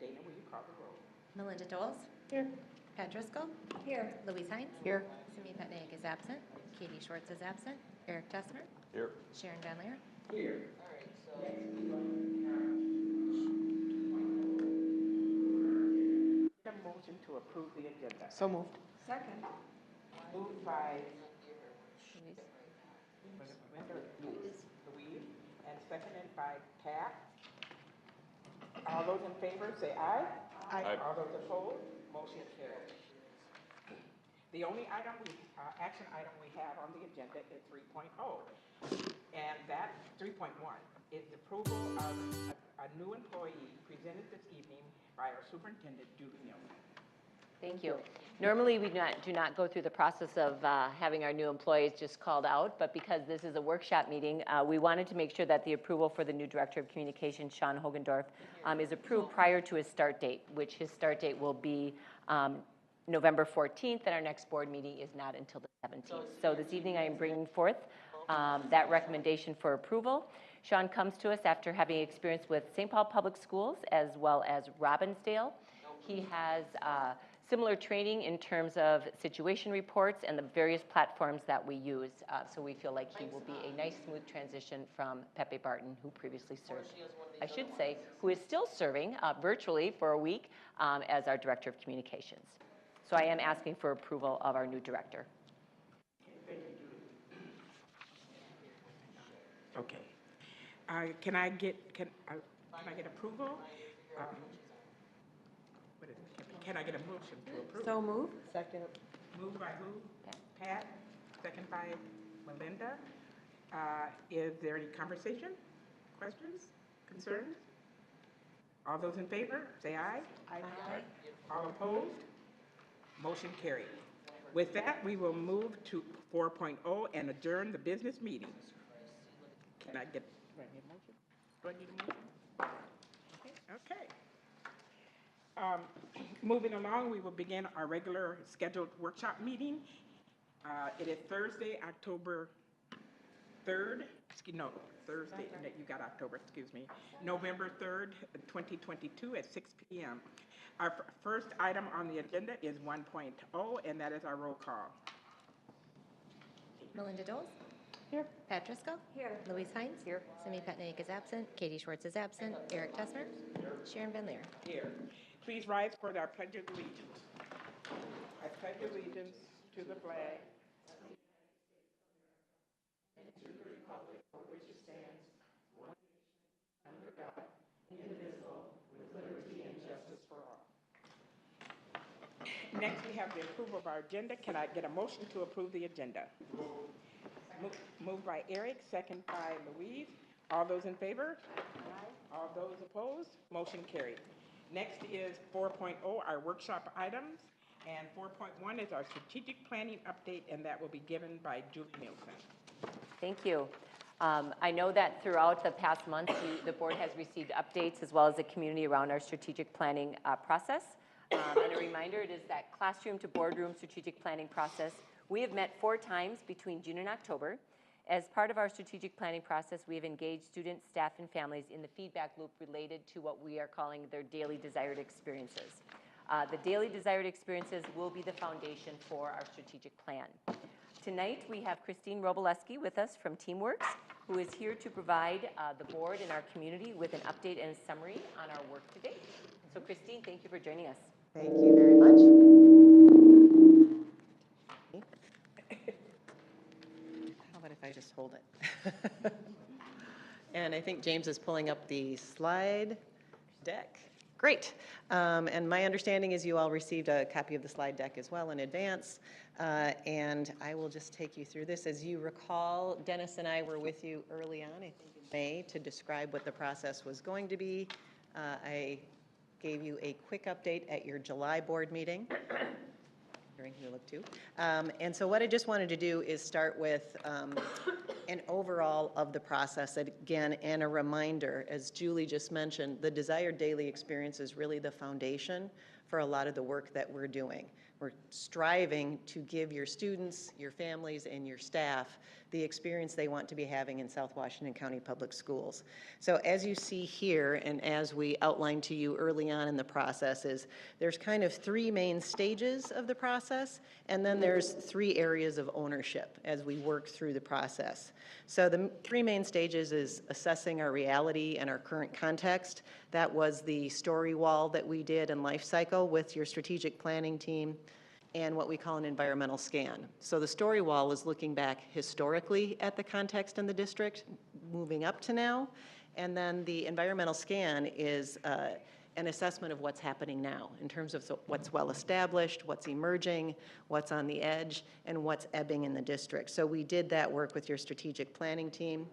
Dana, will you call the roll? Melinda Doles. Here. Pat Driscoll. Here. Louise Hines. Here. Simi Petnaik is absent. Katie Schwartz is absent. Eric Tessner. Here. Sharon Van Leer. Here. All right, so next we a motion to approve the agenda. So moved. Second. Moved by Louise. Louise and seconded by Pat. All those in favor say aye. Aye. All those opposed, motion carries. The only item action item we have on the agenda is 3.0. And that 3.1 is the approval of a new employee presented this evening by our superintendent, Julie Nielsen. Thank you. Normally, we do not go through the process of having our new employees just called out, but because this is a workshop meeting, we wanted to make sure that the approval for the new Director of Communications, Sean Hogendorf, is approved prior to his start date, which his start date will be November 14th, and our next board meeting is not until the 17th. So this evening, I am bringing forth that recommendation for approval. Sean comes to us after having experience with St. Paul Public Schools as well as Robbinsdale. He has similar training in terms of situation reports and the various platforms that we use. So we feel like he will be a nice, smooth transition from Pepe Barton, who previously served, I should say, who is still serving virtually for a week as our Director of Communications. So I am asking for approval of our new director. Okay. Can I get approval? What is it? Can I get a motion to approve? So moved. Second. Moved by who? Pat. Second by Melinda. Is there any conversation, questions, concerns? All those in favor, say aye. Aye. All opposed? Motion carried. With that, we will move to 4.0 and adjourn the business meeting. Can I get a motion? Do I need a motion? Okay. Moving along, we will begin our regular scheduled workshop meeting. It is Thursday, October 3rd. Thursday, you got October, excuse me. November 3rd, 2022 at 6 p.m. Our first item on the agenda is 1.0, and that is our roll call. Melinda Doles. Here. Pat Driscoll. Here. Louise Hines. Here. Simi Petnaik is absent. Katie Schwartz is absent. Eric Tessner. Sharon Van Leer. Here. Please rise for our Pledge of Allegiance. I pledge allegiance to the flag to the republic for which it stands, one nation, under God, indivisible, with liberty and justice for all. Next, we have the approval of our agenda. Can I get a motion to approve the agenda? Moved by Eric, second by Louise. All those in favor? Aye. All those opposed? Motion carried. Next is 4.0, our workshop items, and 4.1 is our strategic planning update, and that will be given by Julie Nielsen. Thank you. I know that throughout the past month, the board has received updates as well as the community around our strategic planning process. And a reminder, it is that classroom to boardroom strategic planning process. We have met 4 times between June and October. As part of our strategic planning process, we have engaged students, staff, and families in the feedback loop related to what we are calling their daily desired experiences. The daily desired experiences will be the foundation for our strategic plan. Tonight, we have Kristine Roboleski with us from TeamWorks, who is here to provide the board and our community with an update and a summary on our work to date. So Kristine, thank you for joining us. Thank you very much. How about if I just hold it? And I think James is pulling up the slide deck. Great. And my understanding is you all received a copy of the slide deck as well in advance. And I will just take you through this. As you recall, Dennis and I were with you early on, I think in May, to describe what the process was going to be. I gave you a quick update at your July board meeting. Hearing you look too. And so what I just wanted to do is start with an overall of the process, again, and a reminder, as Julie just mentioned, the desired daily experience is really the foundation for a lot of the work that we're doing. We're striving to give your students, your families, and your staff the experience they want to be having in South Washington County Public Schools. So as you see here, and as we outlined to you early on in the process, there's kind of 3 main stages of the process, and then there's 3 areas of ownership as we work through the process. So the 3 main stages is assessing our reality and our current context. That was the story wall that we did in life cycle with your strategic planning team, and what we call an environmental scan. So the story wall is looking back historically at the context in the district, moving up to now, and then the environmental scan is an assessment of what's happening now in terms of what's well established, what's emerging, what's on the edge, and what's ebbing in the district. So we did that work with your strategic planning team.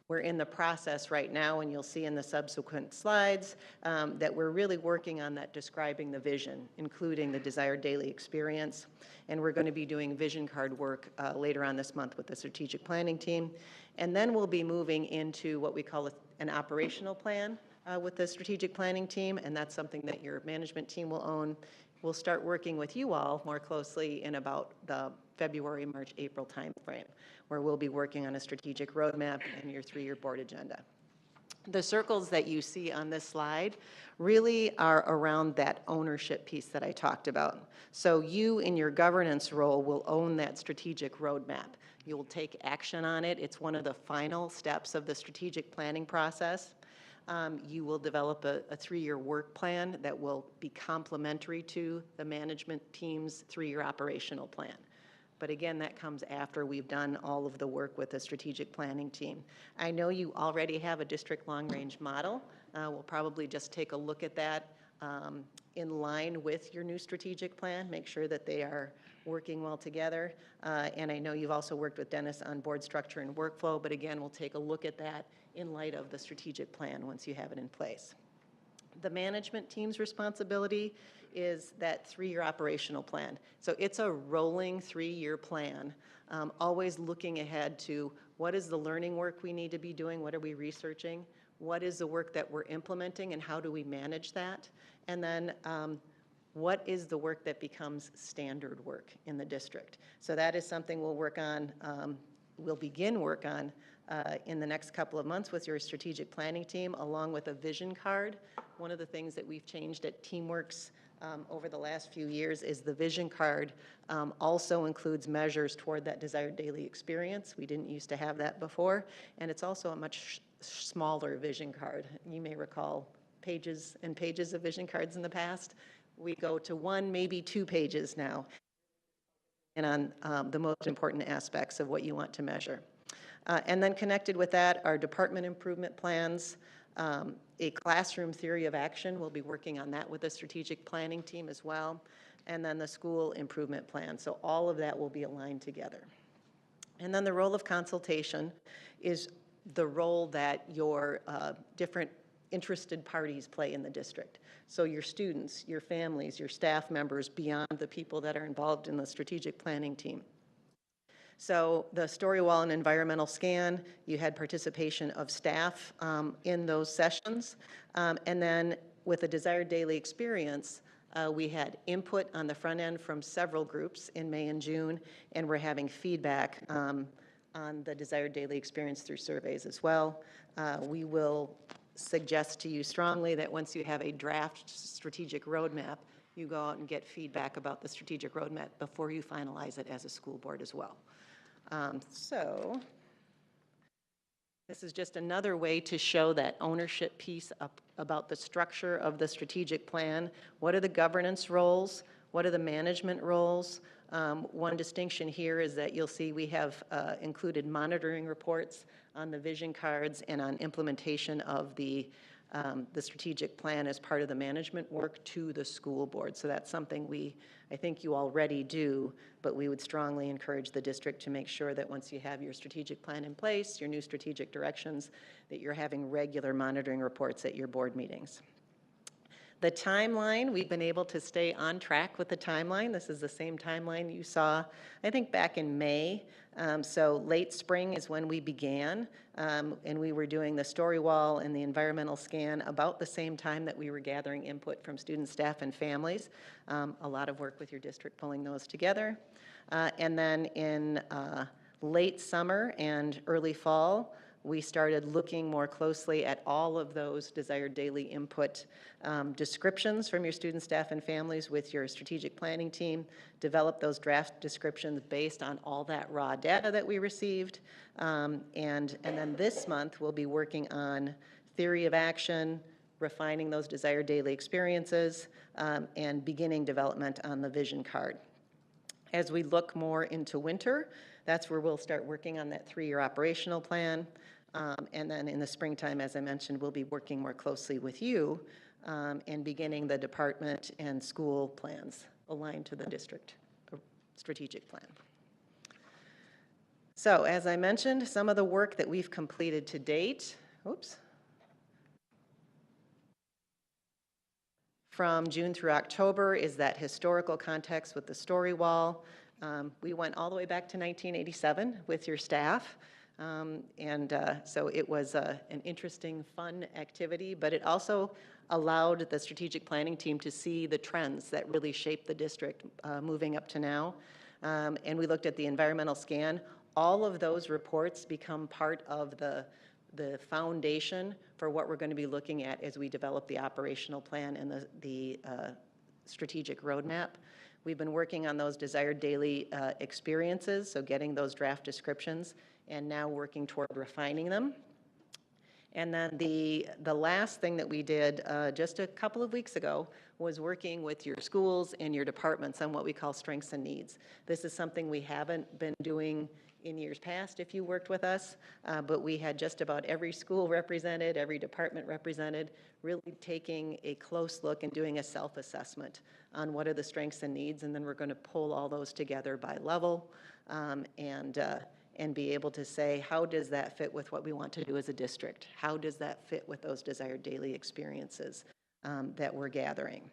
We're in the process right now, and you'll see in the subsequent slides that we're really working on that, describing the vision, including the desired daily experience. And we're going to be doing vision card work later on this month with the strategic planning team. And then we'll be moving into what we call an operational plan with the strategic planning team, and that's something that your management team will own. We'll start working with you all more closely in about the February, March, April timeframe, where we'll be working on a strategic roadmap and your 3-year board agenda. The circles that you see on this slide really are around that ownership piece that I talked about. So you, in your governance role, will own that strategic roadmap. You'll take action on it. It's one of the final steps of the strategic planning process. You will develop a 3-year work plan that will be complementary to the management team's 3-year operational plan. But again, that comes after we've done all of the work with the strategic planning team. I know you already have a district long-range model. We'll probably just take a look at that in line with your new strategic plan, make sure that they are working well together. And I know you've also worked with Dennis on board structure and workflow, but again, we'll take a look at that in light of the strategic plan once you have it in place. The management team's responsibility is that 3-year operational plan. So it's a rolling 3-year plan, always looking ahead to what is the learning work we need to be doing, what are we researching, what is the work that we're implementing, and how do we manage that, and then what is the work that becomes standard work in the district. So that is something we'll work on, we'll begin work on in the next couple of months with your strategic planning team, along with a vision card. One of the things that we've changed at TeamWorks over the last few years is the vision card also includes measures toward that desired daily experience. We didn't used to have that before, and it's also a much smaller vision card. You may recall pages and pages of vision cards in the past. We go to 1, maybe 2 pages now, and on the most important aspects of what you want to measure. And then connected with that are department improvement plans, a classroom theory of action. We'll be working on that with the strategic planning team as well, and then the school improvement plan. So all of that will be aligned together. And then the role of consultation is the role that your different interested parties play in the district. So your students, your families, your staff members, beyond the people that are involved in the strategic planning team. So the story wall and environmental scan, you had participation of staff in those sessions. And then with a desired daily experience, we had input on the front end from several groups in May and June, and we're having feedback on the desired daily experience through surveys as well. We will suggest to you strongly that once you have a draft strategic roadmap, you go out and get feedback about the strategic roadmap before you finalize it as a school board as well. So this is just another way to show that ownership piece about the structure of the strategic plan. What are the governance roles? What are the management roles? One distinction here is that you'll see we have included monitoring reports on the vision cards and on implementation of the strategic plan as part of the management work to the school board. So that's something I think you already do, but we would strongly encourage the district to make sure that once you have your strategic plan in place, your new strategic directions, that you're having regular monitoring reports at your board meetings. The timeline, we've been able to stay on track with the timeline. This is the same timeline you saw, I think, back in May. So late spring is when we began, and we were doing the story wall and the environmental scan about the same time that we were gathering input from students, staff, and families. A lot of work with your district pulling those together. And then in late summer and early fall, we started looking more closely at all of those desired daily input descriptions from your students, staff, and families with your strategic planning team, develop those draft descriptions based on all that raw data that we received. And then this month, we'll be working on theory of action, refining those desired daily experiences, and beginning development on the vision card. As we look more into winter, that's where we'll start working on that 3-year operational plan. And then in the springtime, as I mentioned, we'll be working more closely with you and beginning the department and school plans aligned to the district strategic plan. So as I mentioned, some of the work that we've completed to date, from June through October is that historical context with the story wall. We went all the way back to 1987 with your staff. So it was an interesting, fun activity, but it also allowed the strategic planning team to see the trends that really shaped the district moving up to now. And we looked at the environmental scan. All of those reports become part of the foundation for what we're going to be looking at as we develop the operational plan and the strategic roadmap. We've been working on those desired daily experiences, so getting those draft descriptions, and now working toward refining them. And then the last thing that we did just a couple of weeks ago was working with your schools and your departments on what we call strengths and needs. This is something we haven't been doing in years past if you worked with us, but we had just about every school represented, every department represented, really taking a close look and doing a self-assessment on what are the strengths and needs, and then we're going to pull all those together by level and be able to say, how does that fit with what we want to do as a district? How does that fit with those desired daily experiences that we're gathering?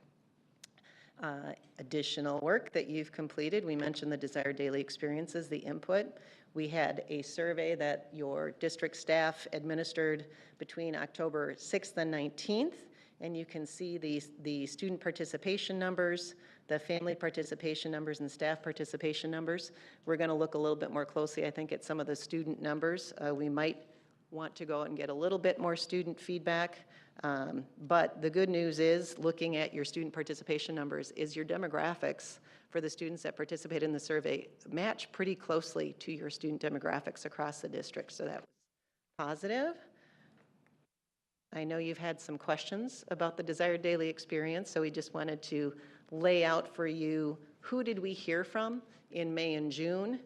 Additional work that you've completed, we mentioned the desired daily experiences, the input. We had a survey that your district staff administered between October 6th and 19th, and you can see the student participation numbers, the family participation numbers, and staff participation numbers. We're going to look a little bit more closely, I think, at some of the student numbers. We might want to go and get a little bit more student feedback. But the good news is, looking at your student participation numbers, is your demographics for the students that participate in the survey match pretty closely to your student demographics across the district. So that was positive. I know you've had some questions about the desired daily experience, so we just wanted to lay out for you who did we hear from in May and June.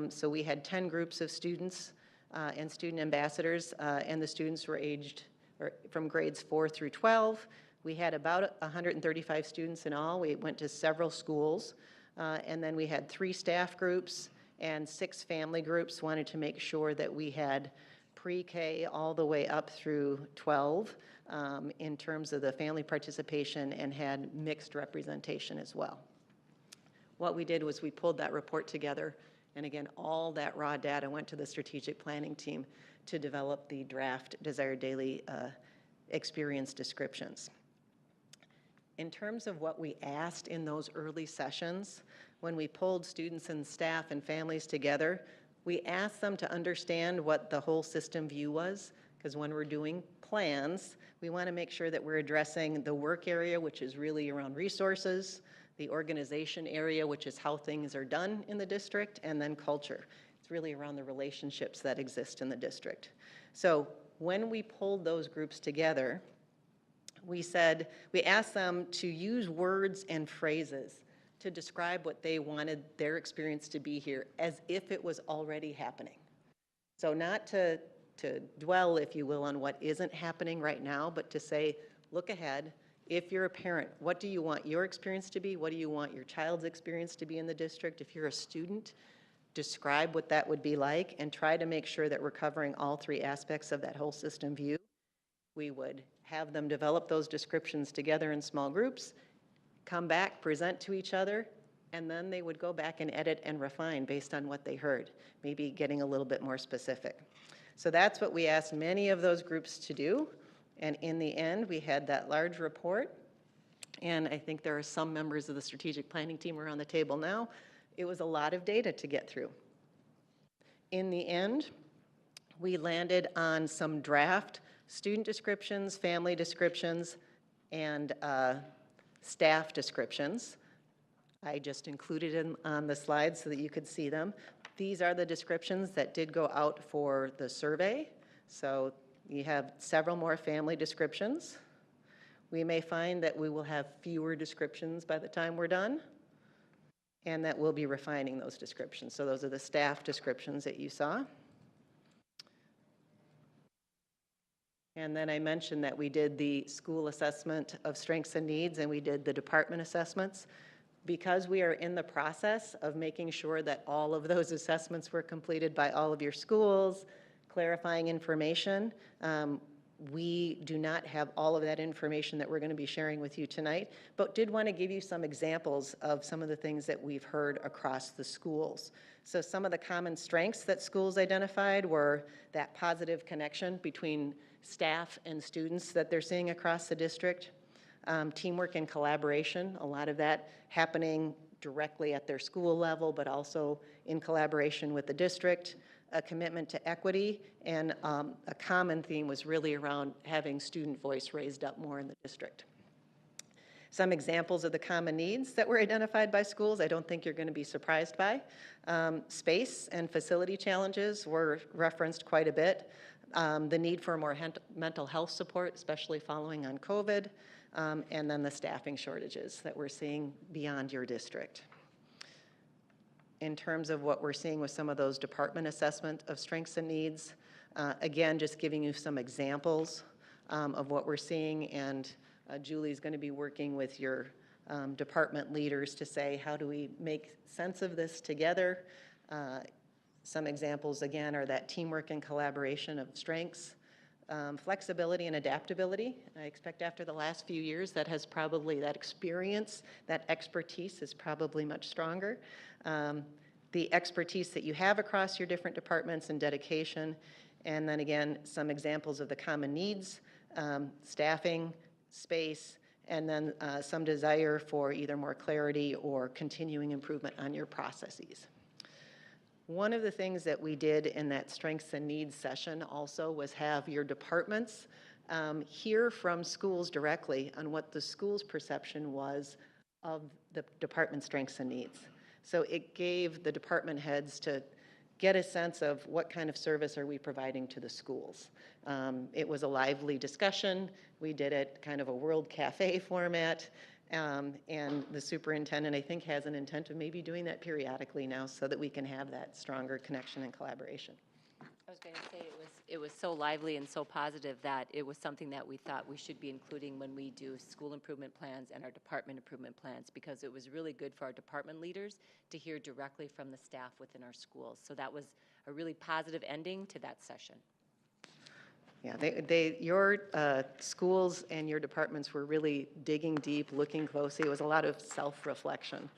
So we had 10 groups of students and student ambassadors, and the students were aged from grades 4 through 12. We had about 135 students in all. We went to several schools, and then we had 3 staff groups and 6 family groups. Wanted to make sure that we had pre-K all the way up through 12 in terms of the family participation, and had mixed representation as well. What we did was we pulled that report together, and again, all that raw data went to the strategic planning team to develop the draft desired daily experience descriptions. In terms of what we asked in those early sessions, when we pulled students and staff and families together, we asked them to understand what the whole system view was, because when we're doing plans, we want to make sure that we're addressing the work area, which is really around resources, the organization area, which is how things are done in the district, and then culture. It's really around the relationships that exist in the district. So when we pulled those groups together, we asked them to use words and phrases to describe what they wanted their experience to be here, as if it was already happening. So not to dwell, if you will, on what isn't happening right now, but to say, look ahead. If you're a parent, what do you want your experience to be? What do you want your child's experience to be in the district? If you're a student, describe what that would be like, and try to make sure that we're covering all 3 aspects of that whole system view. We would have them develop those descriptions together in small groups, come back, present to each other, and then they would go back and edit and refine based on what they heard, maybe getting a little bit more specific. So that's what we asked many of those groups to do. And in the end, we had that large report. And I think there are some members of the strategic planning team around the table now. It was a lot of data to get through. In the end, we landed on some draft student descriptions, family descriptions, and staff descriptions. I just included them on the slide so that you could see them. These are the descriptions that did go out for the survey. So you have several more family descriptions. We may find that we will have fewer descriptions by the time we're done, and that we'll be refining those descriptions. So those are the staff descriptions that you saw. And then I mentioned that we did the school assessment of strengths and needs, and we did the department assessments. Because we are in the process of making sure that all of those assessments were completed by all of your schools, clarifying information, we do not have all of that information that we're going to be sharing with you tonight, but did want to give you some examples of some of the things that we've heard across the schools. So some of the common strengths that schools identified were that positive connection between staff and students that they're seeing across the district, teamwork and collaboration, a lot of that happening directly at their school level, but also in collaboration with the district, a commitment to equity, and a common theme was really around having student voice raised up more in the district. Some examples of the common needs that were identified by schools, I don't think you're going to be surprised by. Space and facility challenges were referenced quite a bit. The need for more mental health support, especially following on COVID, and then the staffing shortages that we're seeing beyond your district. In terms of what we're seeing with some of those department assessment of strengths and needs, again, just giving you some examples of what we're seeing, and Julie's going to be working with your department leaders to say, how do we make sense of this together? Some examples, again, are that teamwork and collaboration of strengths, flexibility and adaptability. I expect after the last few years that has probably, that experience, that expertise is probably much stronger. The expertise that you have across your different departments and dedication, and then again, some examples of the common needs, staffing, space, and then some desire for either more clarity or continuing improvement on your processes. One of the things that we did in that strengths and needs session also was have your departments hear from schools directly on what the school's perception was of the department strengths and needs. So it gave the department heads to get a sense of what kind of service are we providing to the schools. It was a lively discussion. We did it kind of a World Cafe format. And the superintendent, I think, has an intent of maybe doing that periodically now so that we can have that stronger connection and collaboration. I was going to say it was so lively and so positive that it was something that we thought we should be including when we do school improvement plans and our department improvement plans, because it was really good for our department leaders to hear directly from the staff within our schools. So that was a really positive ending to that session. Yeah, your schools and your departments were really digging deep, looking closely. It was a lot of self-reflection.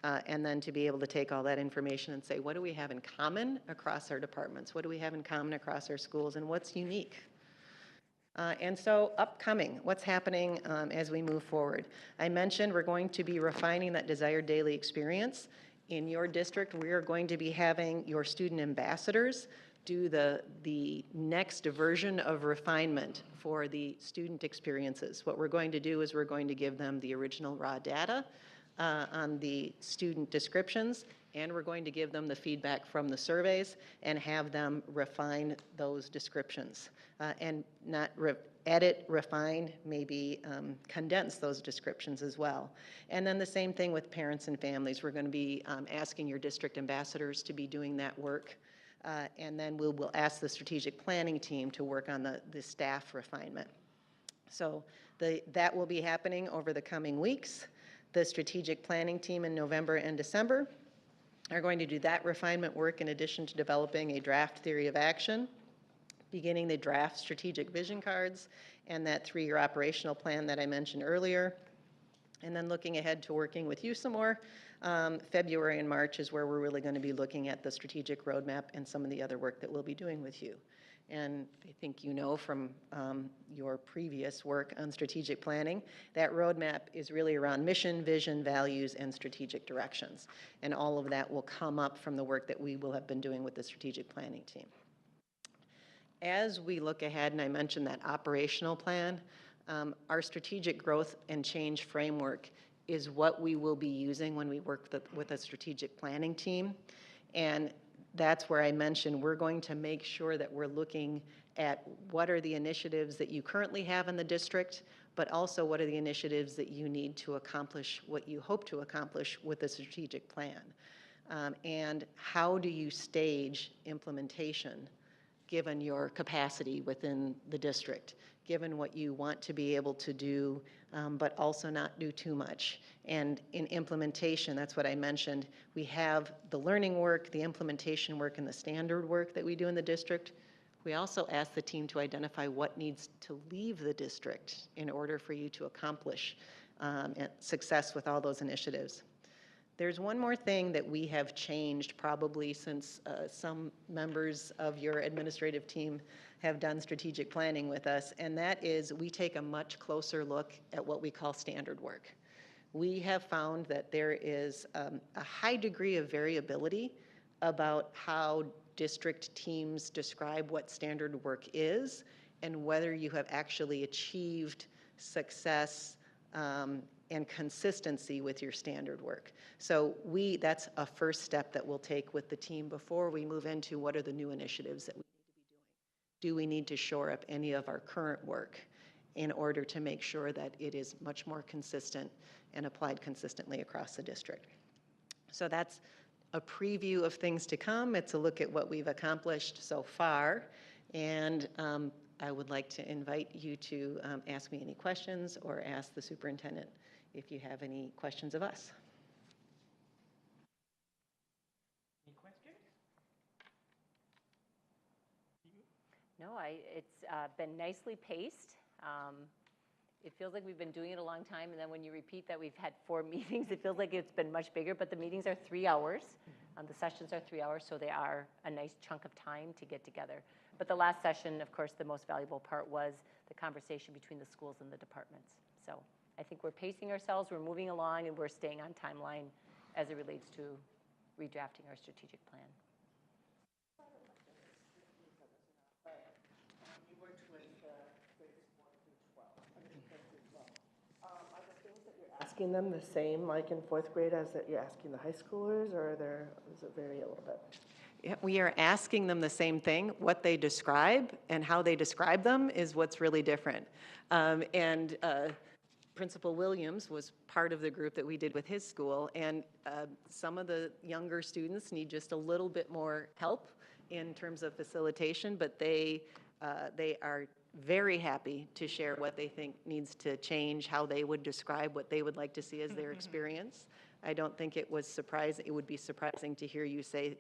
And then to be able to take all that information and say, what do we have in common across our departments? What do we have in common across our schools? And what's unique? And so upcoming, what's happening as we move forward? I mentioned we're going to be refining that desired daily experience. In your district, we are going to be having your student ambassadors do the next version of refinement for the student experiences. What we're going to do is we're going to give them the original raw data on the student descriptions, and we're going to give them the feedback from the surveys and have them refine those descriptions and not edit, refine, maybe condense those descriptions as well. And then the same thing with parents and families. We're going to be asking your district ambassadors to be doing that work. And then we'll ask the strategic planning team to work on the staff refinement. So that will be happening over the coming weeks. The strategic planning team in November and December are going to do that refinement work in addition to developing a draft theory of action, beginning the draft strategic vision cards, and that 3-year operational plan that I mentioned earlier. And then looking ahead to working with you some more, February and March is where we're really going to be looking at the strategic roadmap and some of the other work that we'll be doing with you. And I think you know from your previous work on strategic planning, that roadmap is really around mission, vision, values, and strategic directions. And all of that will come up from the work that we will have been doing with the strategic planning team. As we look ahead, and I mentioned that operational plan, our strategic growth and change framework is what we will be using when we work with a strategic planning team. And that's where I mentioned we're going to make sure that we're looking at what are the initiatives that you currently have in the district, but also what are the initiatives that you need to accomplish what you hope to accomplish with the strategic plan. And how do you stage implementation given your capacity within the district, given what you want to be able to do, but also not do too much. And in implementation, that's what I mentioned, we have the learning work, the implementation work, and the standard work that we do in the district. We also ask the team to identify what needs to leave the district in order for you to accomplish success with all those initiatives. There's one more thing that we have changed probably since some members of your administrative team have done strategic planning with us, and that is we take a much closer look at what we call standard work. We have found that there is a high degree of variability about how district teams describe what standard work is and whether you have actually achieved success and consistency with your standard work. So that's a first step that we'll take with the team before we move into what are the new initiatives that we need to be doing. Do we need to shore up any of our current work in order to make sure that it is much more consistent and applied consistently across the district? So that's a preview of things to come. It's a look at what we've accomplished so far. And I would like to invite you to ask me any questions or ask the superintendent if you have any questions of us. Any questions? No, it's been nicely paced. It feels like we've been doing it a long time, and then when you repeat that we've had 4 meetings, it feels like it's been much bigger, but the meetings are 3 hours. The sessions are 3 hours, so they are a nice chunk of time to get together. But the last session, of course, the most valuable part was the conversation between the schools and the departments. So I think we're pacing ourselves, we're moving along, and we're staying on timeline as it relates to redrafting our strategic plan. You worked with grades 1 through 12. Are the things that you're asking them the same, like in 4th grade, as that you're asking the high schoolers, or does it vary a little bit? Yeah, we are asking them the same thing. What they describe and how they describe them is what's really different. Principal Williams was part of the group that we did with his school, and some of the younger students need just a little bit more help in terms of facilitation, but they are very happy to share what they think needs to change, how they would describe what they would like to see as their experience. I don't think it would be surprising to hear you say,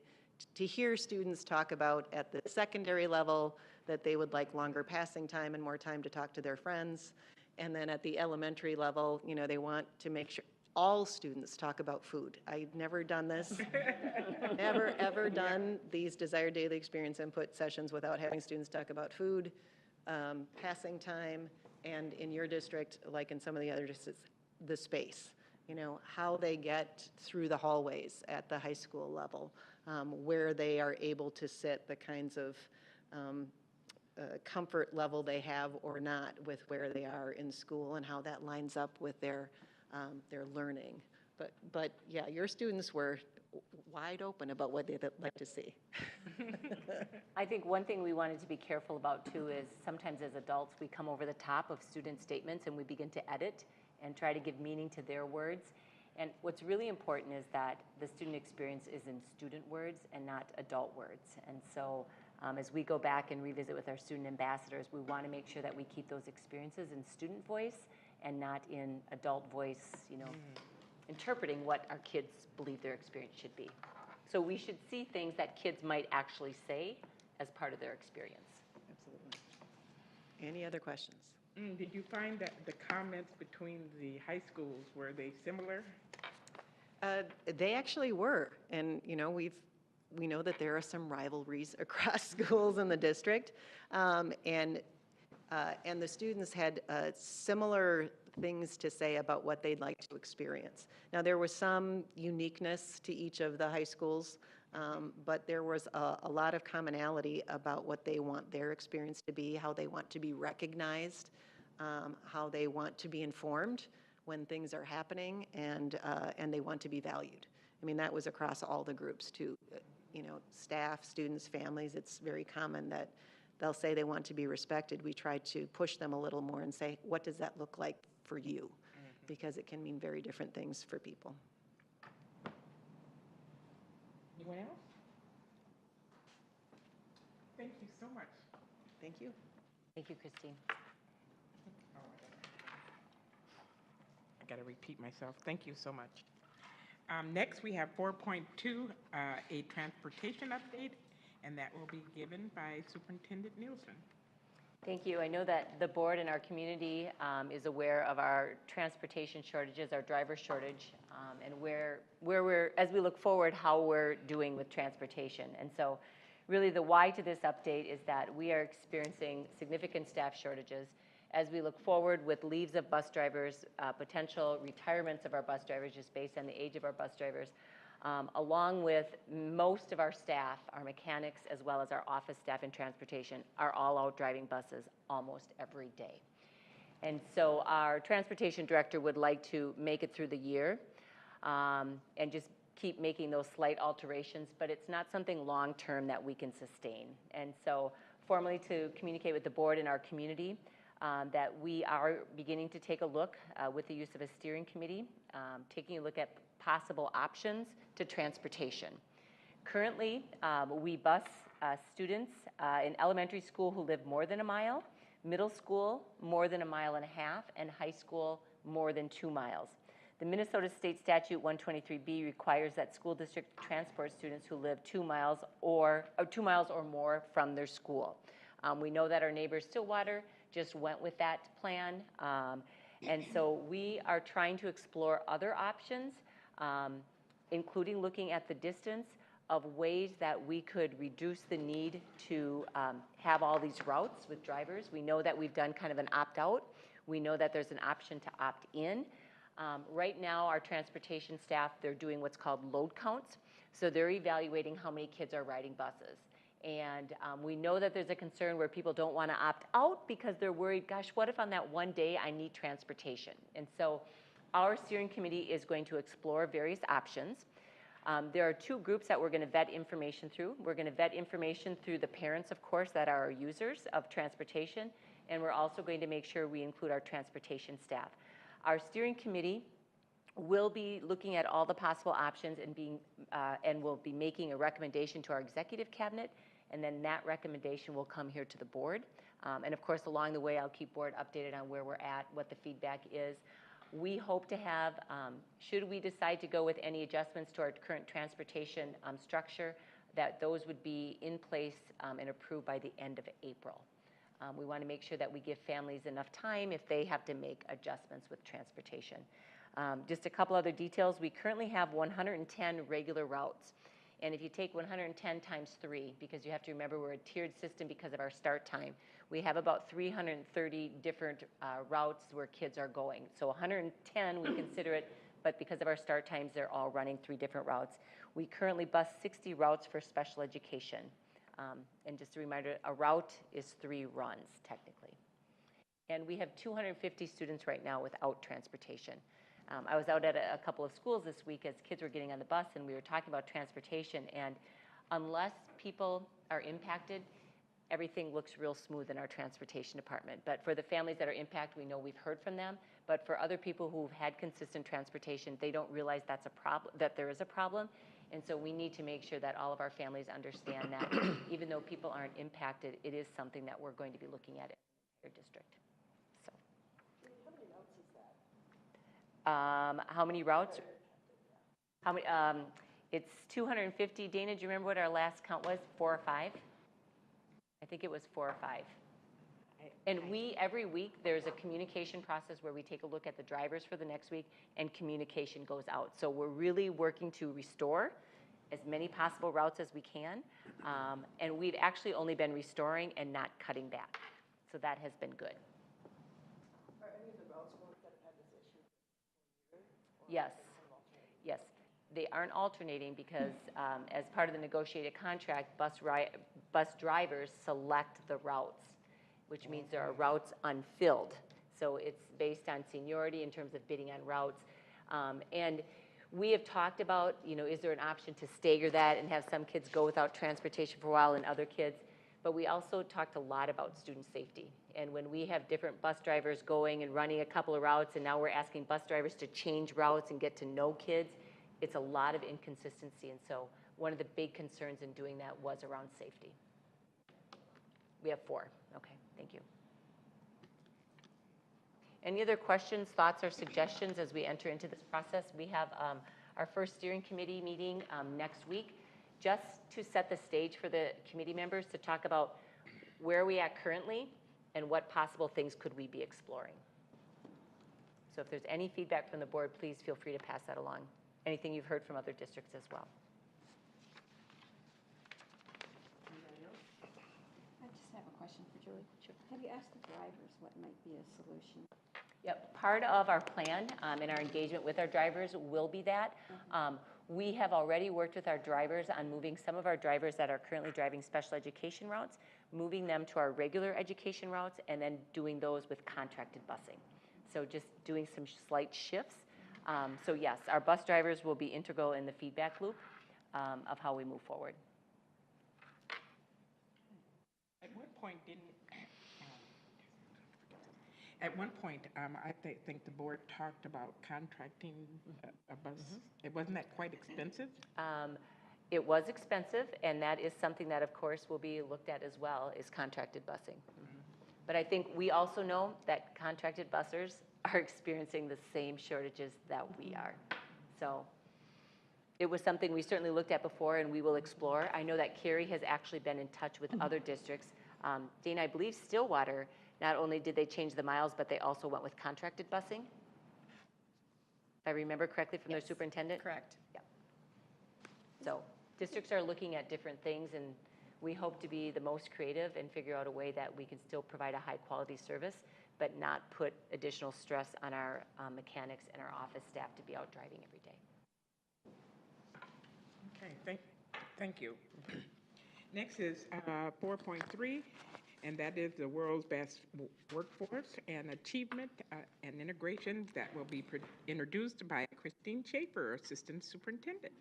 to hear students talk about at the secondary level that they would like longer passing time and more time to talk to their friends. And then at the elementary level, they want to make sure all students talk about food. I've never done this, never ever done these desired daily experience input sessions without having students talk about food, passing time, and in your district, like in some of the other districts, the space. How they get through the hallways at the high school level, where they are able to sit, the kinds of comfort level they have or not with where they are in school, and how that lines up with their learning. But yeah, your students were wide open about what they'd like to see. I think one thing we wanted to be careful about too is sometimes as adults we come over the top of student statements and we begin to edit and try to give meaning to their words. And what's really important is that the student experience is in student words and not adult words. And so as we go back and revisit with our student ambassadors, we want to make sure that we keep those experiences in student voice and not in adult voice, interpreting what our kids believe their experience should be. So we should see things that kids might actually say as part of their experience. Absolutely. Any other questions? Did you find that the comments between the high schools, were they similar? They actually were, and we know that there are some rivalries across schools in the district, and the students had similar things to say about what they'd like to experience. Now, there was some uniqueness to each of the high schools, but there was a lot of commonality about what they want their experience to be, how they want to be recognized, how they want to be informed when things are happening, and they want to be valued. I mean, that was across all the groups too. Staff, students, families. It's very common that they'll say they want to be respected. We try to push them a little more and say, what does that look like for you? Because it can mean very different things for people. Anyone else? Thank you so much. Thank you. Thank you, Kristine. Oh, I got to repeat myself. Thank you so much. Next, we have 4.2, a transportation update, and that will be given by Superintendent Nielsen. Thank you. I know that the board and our community is aware of our transportation shortages, our driver shortage, and where we're, as we look forward, how we're doing with transportation. And so really the why to this update is that we are experiencing significant staff shortages as we look forward with leaves of bus drivers, potential retirements of our bus drivers just based on the age of our bus drivers, along with most of our staff, our mechanics, as well as our office staff in transportation, are all out driving buses almost every day. And so our transportation director would like to make it through the year and just keep making those slight alterations, but it's not something long-term that we can sustain. And so formally to communicate with the board and our community that we are beginning to take a look with the use of a steering committee, taking a look at possible options to transportation. Currently, we bus students in elementary school who live more than a mile, middle school more than 1.5 miles, and high school more than 2 miles. The Minnesota State Statute 123B requires that school district transport students who live 2 miles or 2 miles or more from their school. We know that our neighbor Stillwater just went with that plan, and so we are trying to explore other options, including looking at the distance of ways that we could reduce the need to have all these routes with drivers. We know that we've done kind of an opt-out. We know that there's an option to opt in. Right now, our transportation staff, they're doing what's called load counts. So they're evaluating how many kids are riding buses. And we know that there's a concern where people don't want to opt out because they're worried, gosh, what if on that one day I need transportation? And so our steering committee is going to explore various options. There are 2 groups that we're going to vet information through. We're going to vet information through the parents, of course, that are our users of transportation, and we're also going to make sure we include our transportation staff. Our steering committee will be looking at all the possible options and will be making a recommendation to our executive cabinet, and then that recommendation will come here to the board. And of course, along the way, I'll keep board updated on where we're at, what the feedback is. We hope to have, should we decide to go with any adjustments to our current transportation structure, that those would be in place and approved by the end of April. We want to make sure that we give families enough time if they have to make adjustments with transportation. Just a couple other details. We currently have 110 regular routes. And if you take 110 times 3, because you have to remember we're a tiered system because of our start time, we have about 330 different routes where kids are going. So 110, we consider it, but because of our start times, they're all running 3 different routes. We currently bus 60 routes for special education. And just a reminder, a route is 3 runs, technically. And we have 250 students right now without transportation. I was out at a couple of schools this week as kids were getting on the bus, and we were talking about transportation. And unless people are impacted, everything looks real smooth in our transportation department. But for the families that are impacted, we know we've heard from them. But for other people who've had consistent transportation, they don't realize that's a problem, that there is a problem. And so we need to make sure that all of our families understand that even though people aren't impacted, it is something that we're going to be looking at in your district. So. How many routes? How many? It's 250. Dana, do you remember what our last count was? 4 or 5? I think it was 4 or 5. And every week, there's a communication process where we take a look at the drivers for the next week, and communication goes out. So we're really working to restore as many possible routes as we can. And we've actually only been restoring and not cutting back. So that has been good. Are any of the routes ones that have had this issue? Yes. Yes. They aren't alternating because as part of the negotiated contract, bus drivers select the routes, which means there are routes unfilled. So it's based on seniority in terms of bidding on routes. And we have talked about, is there an option to stagger that and have some kids go without transportation for a while and other kids? But we also talked a lot about student safety. And when we have different bus drivers going and running a couple of routes, and now we're asking bus drivers to change routes and get to know kids, it's a lot of inconsistency. And so one of the big concerns in doing that was around safety. We have 4. Okay, thank you. Any other questions, thoughts, or suggestions as we enter into this process? We have our first steering committee meeting next week, just to set the stage for the committee members to talk about where are we at currently and what possible things could we be exploring. So if there's any feedback from the board, please feel free to pass that along. Anything you've heard from other districts as well. I just have a question for Julie. Sure. Have you asked the drivers what might be a solution? Yep, part of our plan and our engagement with our drivers will be that. We have already worked with our drivers on moving some of our drivers that are currently driving special education routes, moving them to our regular education routes, and then doing those with contracted busing. So just doing some slight shifts. So yes, our bus drivers will be integral in the feedback loop of how we move forward. At one point, I think the board talked about contracting a bus. It wasn't that quite expensive? It was expensive, and that is something that, of course, will be looked at as well, is contracted busing. But I think we also know that contracted bussers are experiencing the same shortages that we are. So it was something we certainly looked at before, and we will explore. I know that Carrie has actually been in touch with other districts. Dana, I believe Stillwater, not only did they change the miles, but they also went with contracted busing. If I remember correctly from their superintendent? Correct. Yeah. So districts are looking at different things, and we hope to be the most creative and figure out a way that we can still provide a high-quality service, but not put additional stress on our mechanics and our office staff to be out driving every day. Okay, thank you. Next is 4.3, and that is the world's best workforce and achievement and integration that will be introduced by Kristine Schaefer, Assistant Superintendent.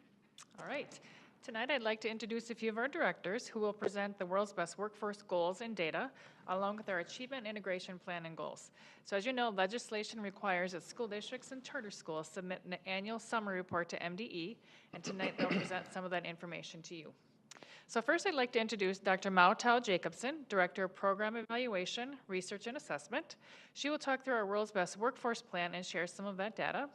All right. Tonight, I'd like to introduce a few of our directors who will present the world's best workforce goals and data, along with our achievement integration plan and goals. So as you know, legislation requires that school districts and charter schools submit an annual summary report to MDE, and tonight they'll present some of that information to you. So first, I'd like to introduce Dr. Mao Tao Jacobson, Director of Program Evaluation, Research and Assessment. She will talk through our world's best workforce plan and share some of that data.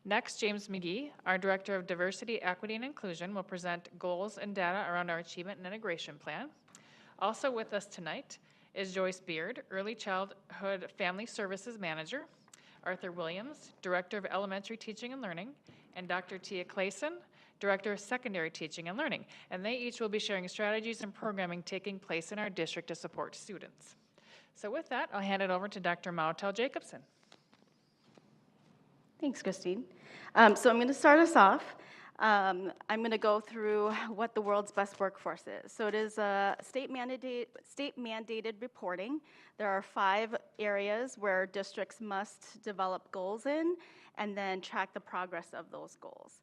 Next, James McGee, our Director of Diversity, Equity, and Inclusion, will present goals and data around our achievement and integration plan. Also with us tonight is Joyce Beard, Early Childhood Family Services Manager, Arthur Williams, Director of Elementary Teaching and Learning, and Dr. Tia Clayson, Director of Secondary Teaching and Learning, and they each will be sharing strategies and programming taking place in our district to support students. So with that, I'll hand it over to Dr. Mao Tao Jacobson. Thanks, Kristine. So I'm going to start us off. I'm going to go through what the world's best workforce is. So it is a state-mandated reporting. There are 5 areas where districts must develop goals in and then track the progress of those goals.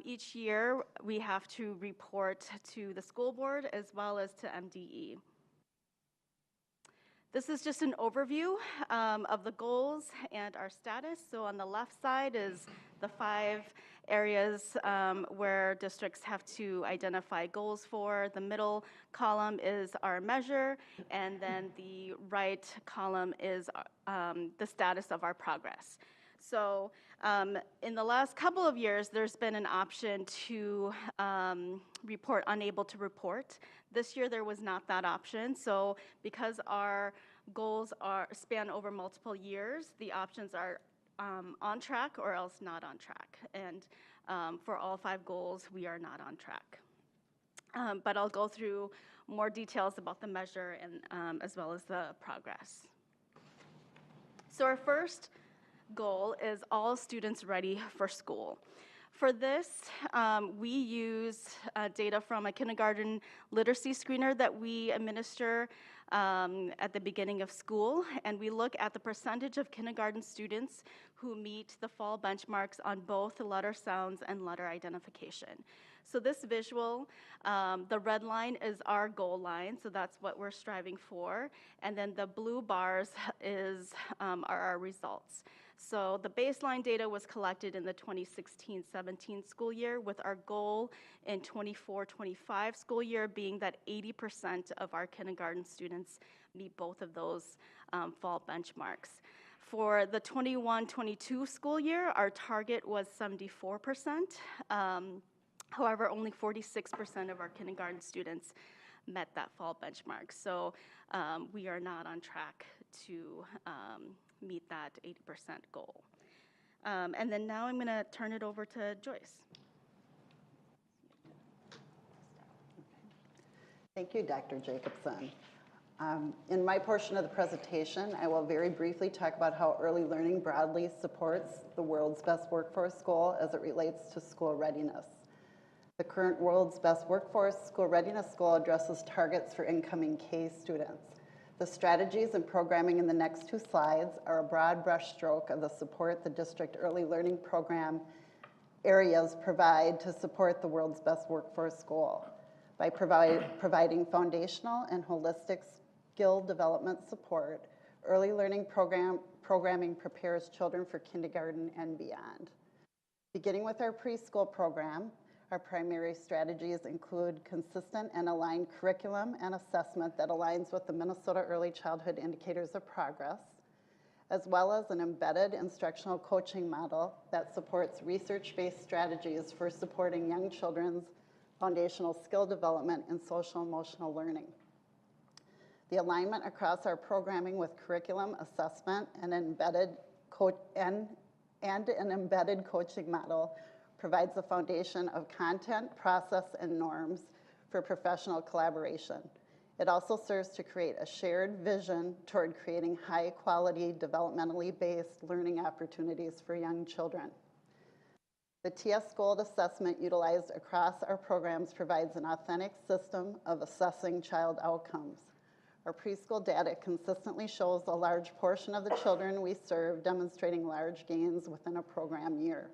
Each year, we have to report to the school board as well as to MDE. This is just an overview of the goals and our status. So on the left side is the 5 areas where districts have to identify goals for. The middle column is our measure, and then the right column is the status of our progress. So in the last couple of years, there's been an option to report unable to report. This year, there was not that option. So because our goals span over multiple years, the options are on track or else not on track. And for all 5 goals, we are not on track. But I'll go through more details about the measure and as well as the progress. So our first goal is all students ready for school. For this, we use data from a kindergarten literacy screener that we administer at the beginning of school, and we look at the percentage of kindergarten students who meet the fall benchmarks on both letter sounds and letter identification. So this visual, the red line is our goal line, so that's what we're striving for, and then the blue bars are our results. So the baseline data was collected in the 2016-17 school year, with our goal in 24-25 school year being that 80% of our kindergarten students meet both of those fall benchmarks. For the 21-22 school year, our target was 74%. However, only 46% of our kindergarten students met that fall benchmark. So we are not on track to meet that 80% goal. And then now I'm going to turn it over to Joyce. Thank you, Dr. Jacobson. In my portion of the presentation, I will very briefly talk about how early learning broadly supports the World's Best Workforce Goal as it relates to school readiness. The current World's Best Workforce School Readiness Goal addresses targets for incoming K students. The strategies and programming in the next 2 slides are a broad brushstroke of the support the district early learning program areas provide to support the World's Best Workforce Goal. By providing foundational and holistic skill development support, early learning programming prepares children for kindergarten and beyond. Beginning with our preschool program, our primary strategies include consistent and aligned curriculum and assessment that aligns with the Minnesota Early Childhood Indicators of Progress, as well as an embedded instructional coaching model that supports research-based strategies for supporting young children's foundational skill development and social-emotional learning. The alignment across our programming with curriculum assessment and an embedded coaching model provides a foundation of content, process, and norms for professional collaboration. It also serves to create a shared vision toward creating high-quality, developmentally based learning opportunities for young children. The TS Gold assessment utilized across our programs provides an authentic system of assessing child outcomes. Our preschool data consistently shows a large portion of the children we serve demonstrating large gains within a program year.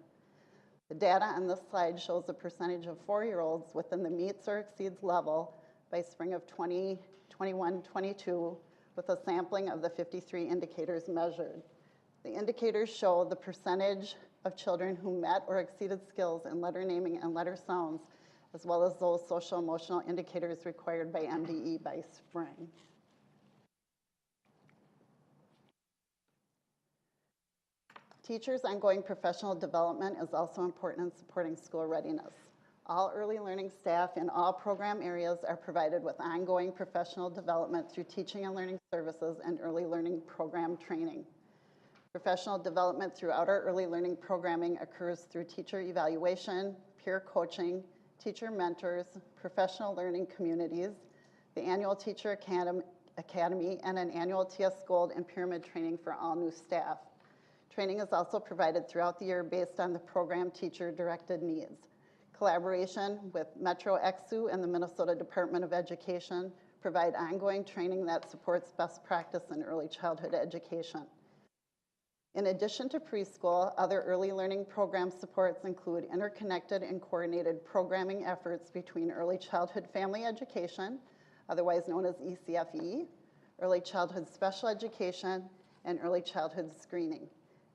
The data on this slide shows the percentage of 4-year-olds within the meets or exceeds level by spring of 2021-22 with a sampling of the 53 indicators measured. The indicators show the percentage of children who met or exceeded skills in letter naming and letter sounds, as well as those social emotional indicators required by MDE by spring. Teachers' ongoing professional development is also important in supporting school readiness. All early learning staff in all program areas are provided with ongoing professional development through teaching and learning services and early learning program training. Professional development throughout our early learning programming occurs through teacher evaluation, peer coaching, teacher mentors, professional learning communities, the annual Teacher Academy, and an annual TS Gold and Pyramid training for all new staff. Training is also provided throughout the year based on the program teacher-directed needs. Collaboration with Metro XU and the Minnesota Department of Education provide ongoing training that supports best practice in early childhood education. In addition to preschool, other early learning program supports include interconnected and coordinated programming efforts between early childhood family education, otherwise known as ECFE, early childhood special education, and early childhood screening.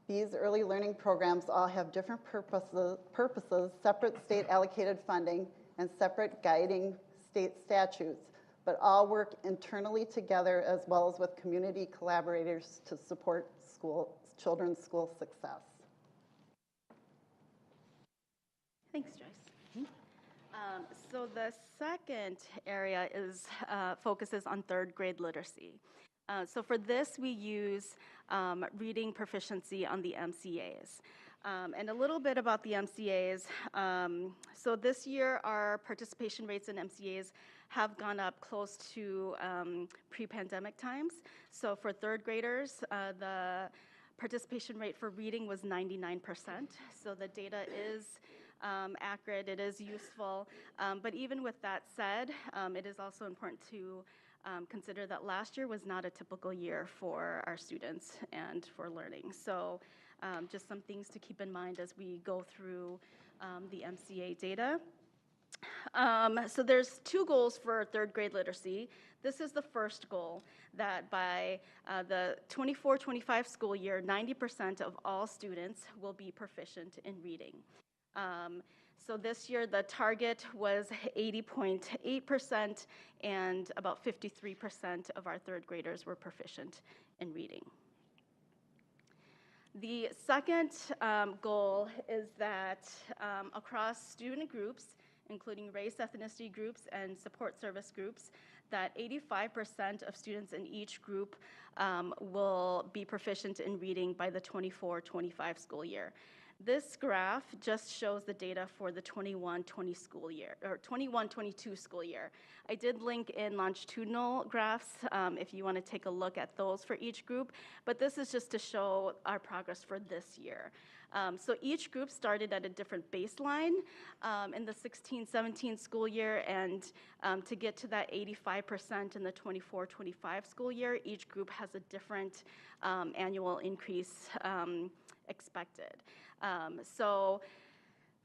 These early learning programs all have different purposes, separate state allocated funding, and separate guiding state statutes, but all work internally together as well as with community collaborators to support children's school success. Thanks, Joyce. So the second area is focuses on third grade literacy. So for this, we use reading proficiency on the MCAs. And a little bit about the MCAs. So this year, our participation rates in MCAs have gone up close to pre-pandemic times. So for third graders, the participation rate for reading was 99%. So the data is accurate, it is useful. But even with that said, it is also important to consider that last year was not a typical year for our students and for learning. So just some things to keep in mind as we go through the MCA data. So there's two goals for third grade literacy. This is the first goal, that by the 24-25 school year, 90% of all students will be proficient in reading. So this year, the target was 80.8%, and about 53% of our third graders were proficient in reading. The second goal is that across student groups, including race, ethnicity groups, and support service groups, that 85% of students in each group will be proficient in reading by the 24-25 school year. This graph just shows the data for the 21-20 school year, or 21-22 school year. I did link in longitudinal graphs if you want to take a look at those for each group, but this is just to show our progress for this year. So each group started at a different baseline in the 16-17 school year, and to get to that 85% in the 24-25 school year, each group has a different annual increase expected. So,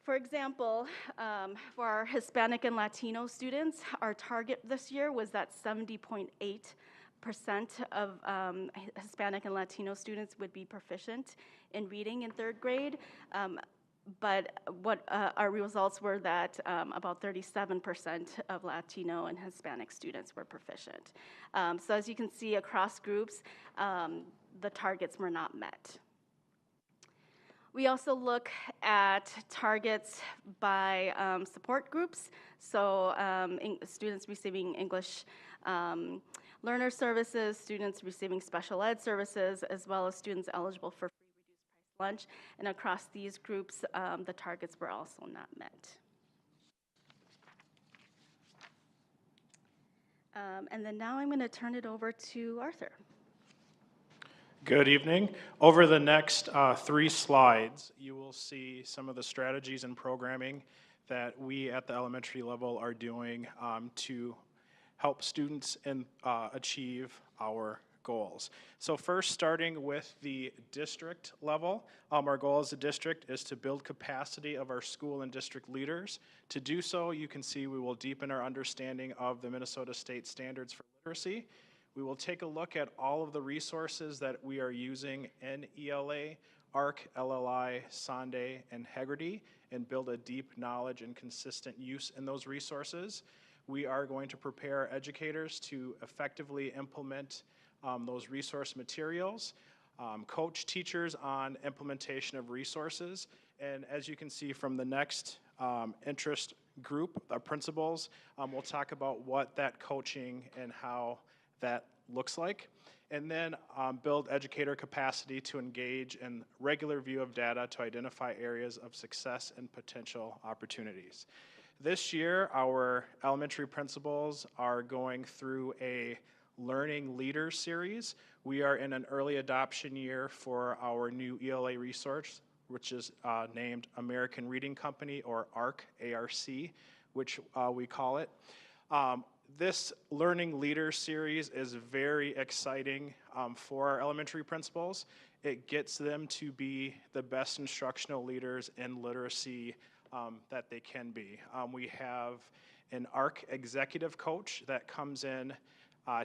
for example, for our Hispanic and Latino students, our target this year was that 70.8% of Hispanic and Latino students would be proficient in reading in third grade. But what our results were that about 37% of Latino and Hispanic students were proficient. So as you can see across groups, the targets were not met. We also look at targets by support groups, so students receiving English learner services, students receiving special ed services, as well as students eligible for free reduced price lunch. And across these groups, the targets were also not met. And then now I'm going to turn it over to Arthur. Good evening. Over the next 3 slides, you will see some of the strategies and programming that we at the elementary level are doing to help students achieve our goals. So first, starting with the district level, our goal as a district is to build capacity of our school and district leaders. To do so, you can see we will deepen our understanding of the Minnesota State Standards for Literacy. We will take a look at all of the resources that we are using in ELA, ARC, LLI, Sonde, and Hegarty, and build a deep knowledge and consistent use in those resources. We are going to prepare educators to effectively implement those resource materials, coach teachers on implementation of resources, and as you can see from the next interest group, our principals, we'll talk about what that coaching and how that looks like, and then build educator capacity to engage in regular view of data to identify areas of success and potential opportunities. This year, our elementary principals are going through a Learning Leaders series. We are in an early adoption year for our new ELA resource, which is named American Reading Company, or ARC, ARC, which we call it. This Learning Leaders series is very exciting for our elementary principals. It gets them to be the best instructional leaders in literacy that they can be. We have an ARC executive coach that comes in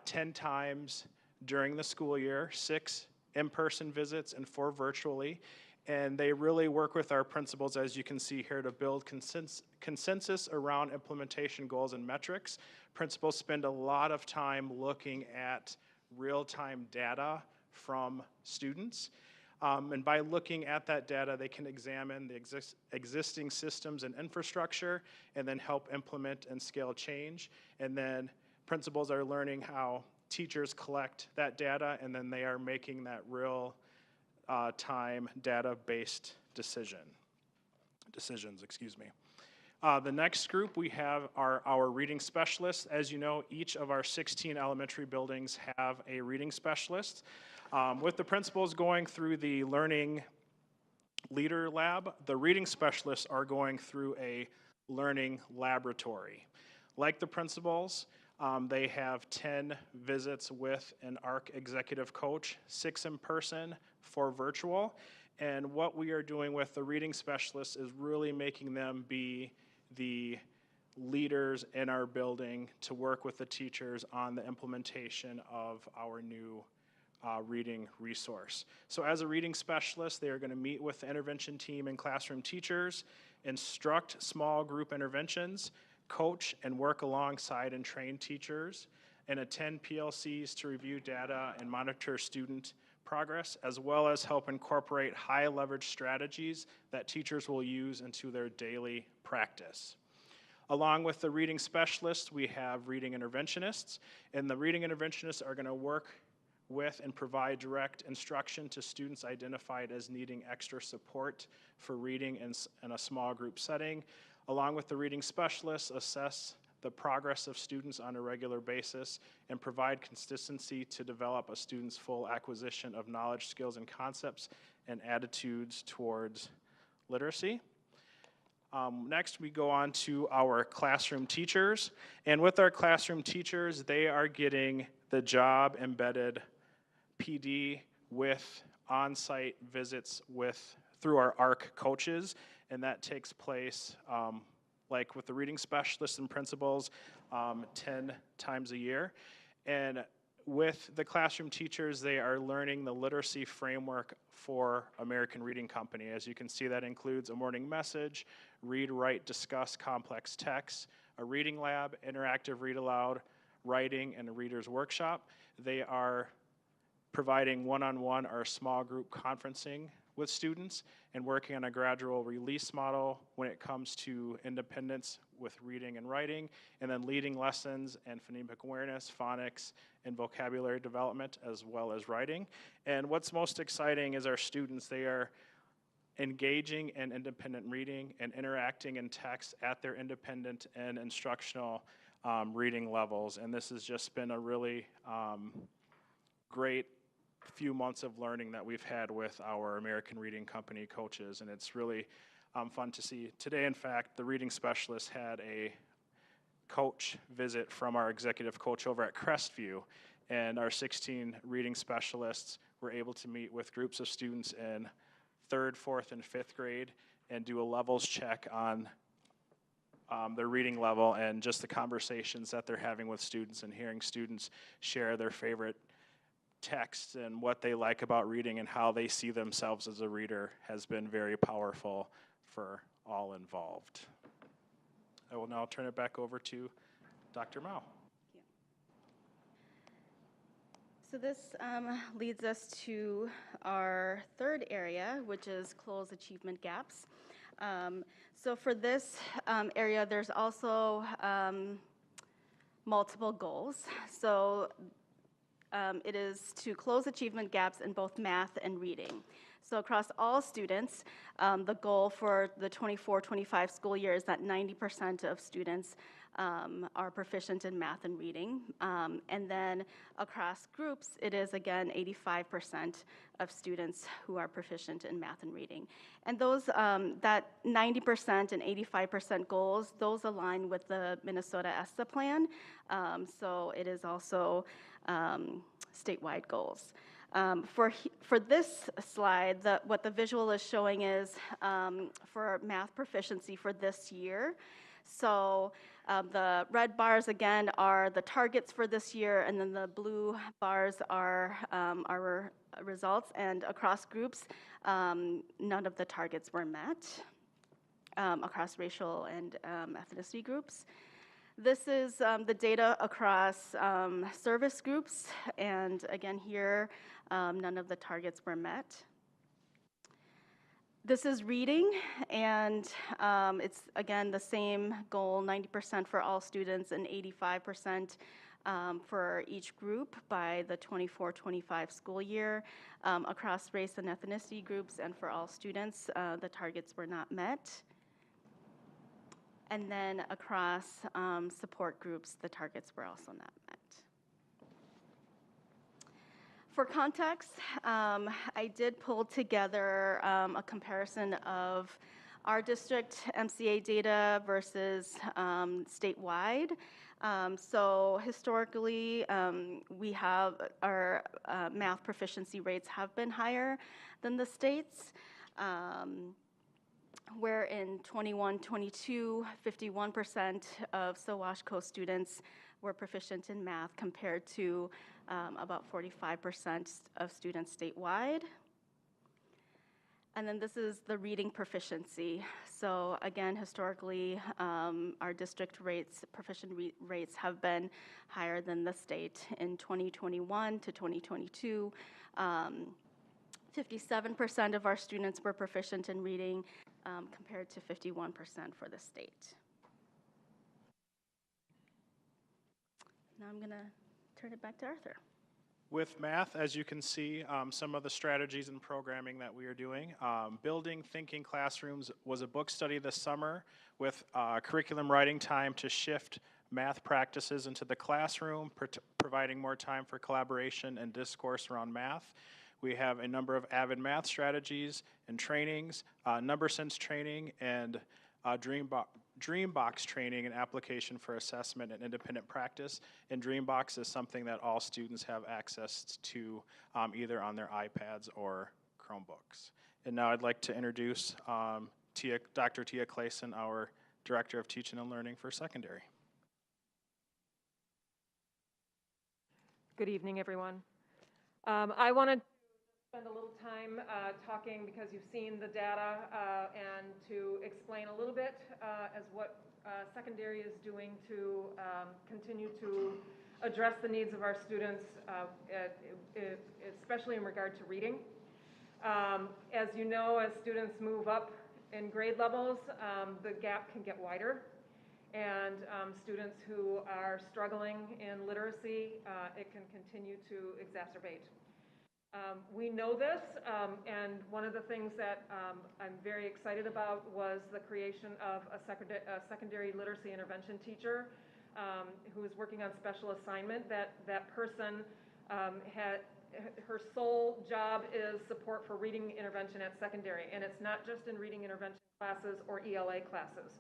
10 times during the school year, 6 in-person visits and 4 virtually. And they really work with our principals, as you can see here, to build consensus around implementation goals and metrics. Principals spend a lot of time looking at real-time data from students. And by looking at that data, they can examine the existing systems and infrastructure and then help implement and scale change. And then principals are learning how teachers collect that data, and then they are making that real time data-based decisions. The next group we have are our reading specialists. As you know, each of our 16 elementary buildings have a reading specialist. With the principals going through the learning leader lab, the reading specialists are going through a learning laboratory. Like the principals, they have 10 visits with an ARC executive coach, 6 in person, 4 virtual. And what we are doing with the reading specialists is really making them be the leaders in our building to work with the teachers on the implementation of our new reading resource. So as a reading specialist, they are going to meet with the intervention team and classroom teachers, instruct small group interventions, coach and work alongside and train teachers, and attend PLCs to review data and monitor student progress, as well as help incorporate high leverage strategies that teachers will use into their daily practice. Along with the reading specialists, we have reading interventionists, and the reading interventionists are going to work with and provide direct instruction to students identified as needing extra support for reading in a small group setting. Along with the reading specialists, assess the progress of students on a regular basis and provide consistency to develop a student's full acquisition of knowledge, skills, and concepts and attitudes towards literacy. Next, we go on to our classroom teachers. And with our classroom teachers, they are getting the job embedded PD with on-site visits through our ARC coaches, and that takes place like with the reading specialists and principals 10 times a year. And with the classroom teachers, they are learning the literacy framework for American Reading Company. As you can see, that includes a morning message, read, write, discuss complex texts, a reading lab, interactive read aloud, writing, and a reader's workshop. They are providing one-on-one or small group conferencing with students and working on a gradual release model when it comes to independence with reading and writing, and then leading lessons and phonemic awareness, phonics, and vocabulary development, as well as writing. And what's most exciting is our students, they are engaging in independent reading and interacting in text at their independent and instructional reading levels. And this has just been a really great few months of learning that we've had with our American Reading Company coaches, and it's really fun to see. Today, in fact, the reading specialist had a coach visit from our executive coach over at Crestview, and our 16 reading specialists were able to meet with groups of students in 3rd, 4th, and 5th grade and do a levels check on their reading level and just the conversations that they're having with students and hearing students share their favorite texts and what they like about reading and how they see themselves as a reader has been very powerful for all involved. I will now turn it back over to Dr. Mao. So this leads us to our third area, which is close achievement gaps. So for this area, there's also multiple goals. So it is to close achievement gaps in both math and reading. So across all students, the goal for the 24-25 school year is that 90% of students are proficient in math and reading. And then across groups, it is again 85% of students who are proficient in math and reading. And those, that 90% and 85% goals, those align with the Minnesota ESSA plan. So it is also statewide goals. For this slide, what the visual is showing is for math proficiency for this year. So the red bars, again, are the targets for this year, and then the blue bars are our results. And across groups, none of the targets were met across racial and ethnicity groups. This is the data across service groups, and again here, none of the targets were met. This is reading, and it's, again, the same goal, 90% for all students and 85% for each group by the 24-25 school year. Across race and ethnicity groups and for all students, the targets were not met. And then across support groups, the targets were also not met. For context, I did pull together a comparison of our district MCA data versus statewide. So historically, we have our math proficiency rates have been higher than the states. Where in 21-22, 51% of SoWashCo students were proficient in math compared to about 45% of students statewide. And then this is the reading proficiency. So again, historically, our district rates, rates have been higher than the state. In 2021 to 2022, 57% of our students were proficient in reading compared to 51% for the state. Now I'm going to turn it back to Arthur. With math, as you can see, some of the strategies and programming that we are doing. Building Thinking Classrooms was a book study this summer with curriculum writing time to shift math practices into the classroom, providing more time for collaboration and discourse around math. We have a number of avid math strategies and trainings, number sense training, and Dreambox training and application for assessment and independent practice. And Dreambox is something that all students have access to either on their iPads or Chromebooks. And now I'd like to introduce Dr. Tia Clayson, our Director of Teaching and Learning for Secondary. Good evening, everyone. I wanted to spend a little time talking, because you've seen the data, and to explain a little bit as what secondary is doing to continue to address the needs of our students, especially in regard to reading. As you know, as students move up in grade levels, the gap can get wider. And students who are struggling in literacy, it can continue to exacerbate. We know this, and one of the things that I'm very excited about was the creation of a secondary literacy intervention teacher who is working on special assignment. That person her sole job is support for reading intervention at secondary, and it's not just in reading intervention classes or ELA classes.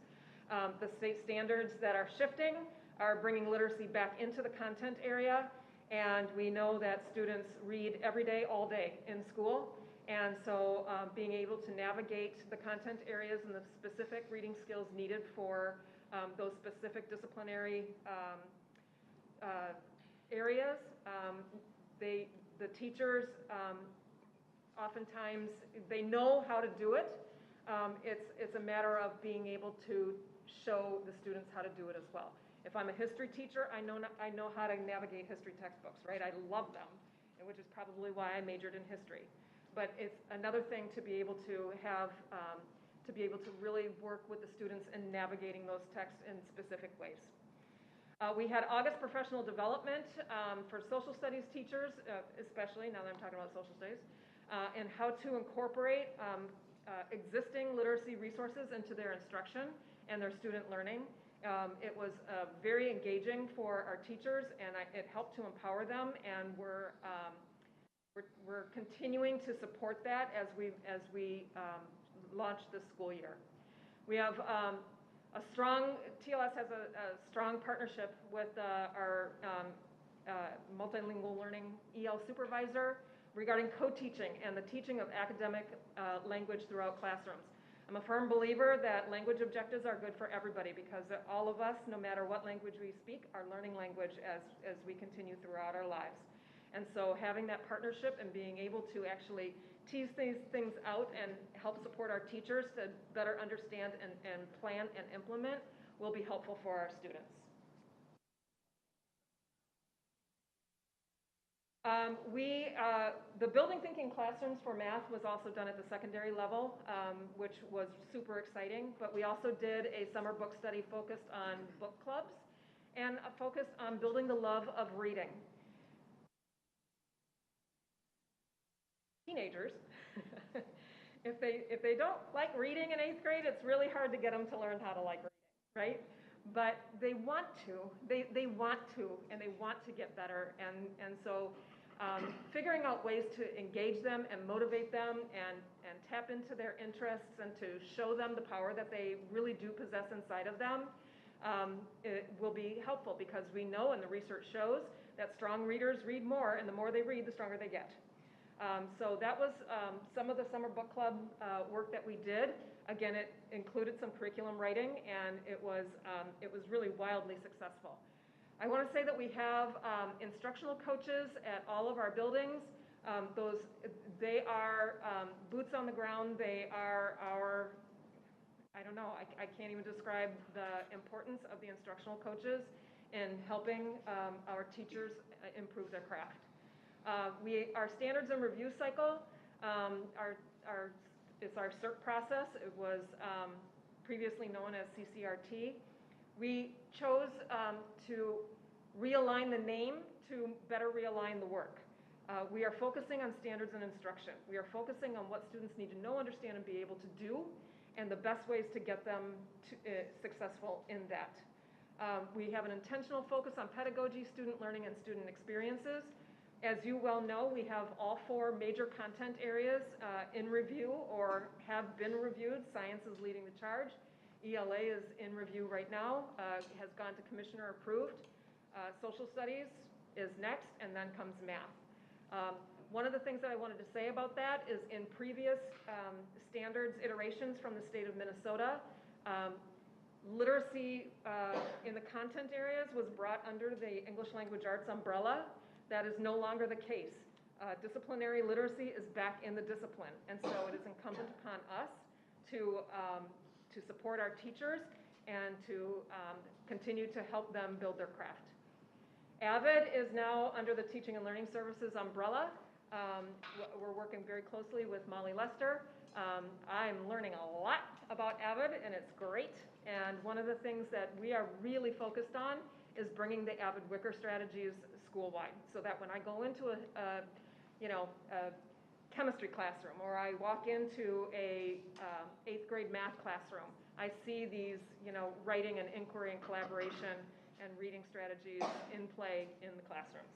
The state standards that are shifting are bringing literacy back into the content area. And we know that students read every day, all day in school. And so being able to navigate the content areas and the specific reading skills needed for those specific disciplinary areas, the teachers oftentimes, they know how to do it. It's a matter of being able to show the students how to do it as well. If I'm a history teacher, I know how to navigate history textbooks, right? I love them, which is probably why I majored in history. But it's another thing to be able to have, to be able to really work with the students in navigating those texts in specific ways. We had August professional development for social studies teachers, especially now that I'm talking about social studies, and how to incorporate existing literacy resources into their instruction and their student learning. It was very engaging for our teachers, and it helped to empower them, and we're continuing to support that as we launch this school year. We have TLS has a strong partnership with our multilingual learning EL supervisor regarding co-teaching and the teaching of academic language throughout classrooms. I'm a firm believer that language objectives are good for everybody, because all of us, no matter what language we speak, are learning language as we continue throughout our lives. And so having that partnership and being able to actually tease these things out and help support our teachers to better understand and plan and implement will be helpful for our students. The building thinking classrooms for math was also done at the secondary level, which was super exciting, but we also did a summer book study focused on book clubs and focused on building the love of reading. Teenagers, if they don't like reading in 8th grade, it's really hard to get them to learn how to like reading, right? But they want to, they want to, and they want to get better, and so figuring out ways to engage them and motivate them and tap into their interests and to show them the power that they really do possess inside of them, it will be helpful, because we know, and the research shows, that strong readers read more, and the more they read, the stronger they get. So that was some of the summer book club work that we did. Again, it included some curriculum writing, and it was really wildly successful. I want to say that we have instructional coaches at all of our buildings. They are boots on the ground. They are our, I don't know, I can't even describe the importance of the instructional coaches in helping our teachers improve their craft. Our standards and review cycle, it's our CERT process. It was previously known as CCRT. We chose to realign the name to better realign the work. We are focusing on standards and instruction. We are focusing on what students need to know, understand, and be able to do, and the best ways to get them successful in that. We have an intentional focus on pedagogy, student learning, and student experiences. As you well know, we have all 4 major content areas in review or have been reviewed. Science is leading the charge. ELA is in review right now, has gone to commissioner approved. Social studies is next, and then comes math. One of the things that I wanted to say about that is in previous standards iterations from the state of Minnesota, literacy in the content areas was brought under the English language arts umbrella. That is no longer the case. Disciplinary literacy is back in the discipline, and so it is incumbent upon us to support our teachers and to continue to help them build their craft. AVID is now under the Teaching and Learning Services umbrella. We're working very closely with Molly Lester. I'm learning a lot about AVID, and it's great. And one of the things that we are really focused on is bringing the AVID Wicker strategies school-wide, so that when I go into a chemistry classroom, or I walk into a 8th grade math classroom, I see these, writing and inquiry and collaboration and reading strategies in play in the classrooms.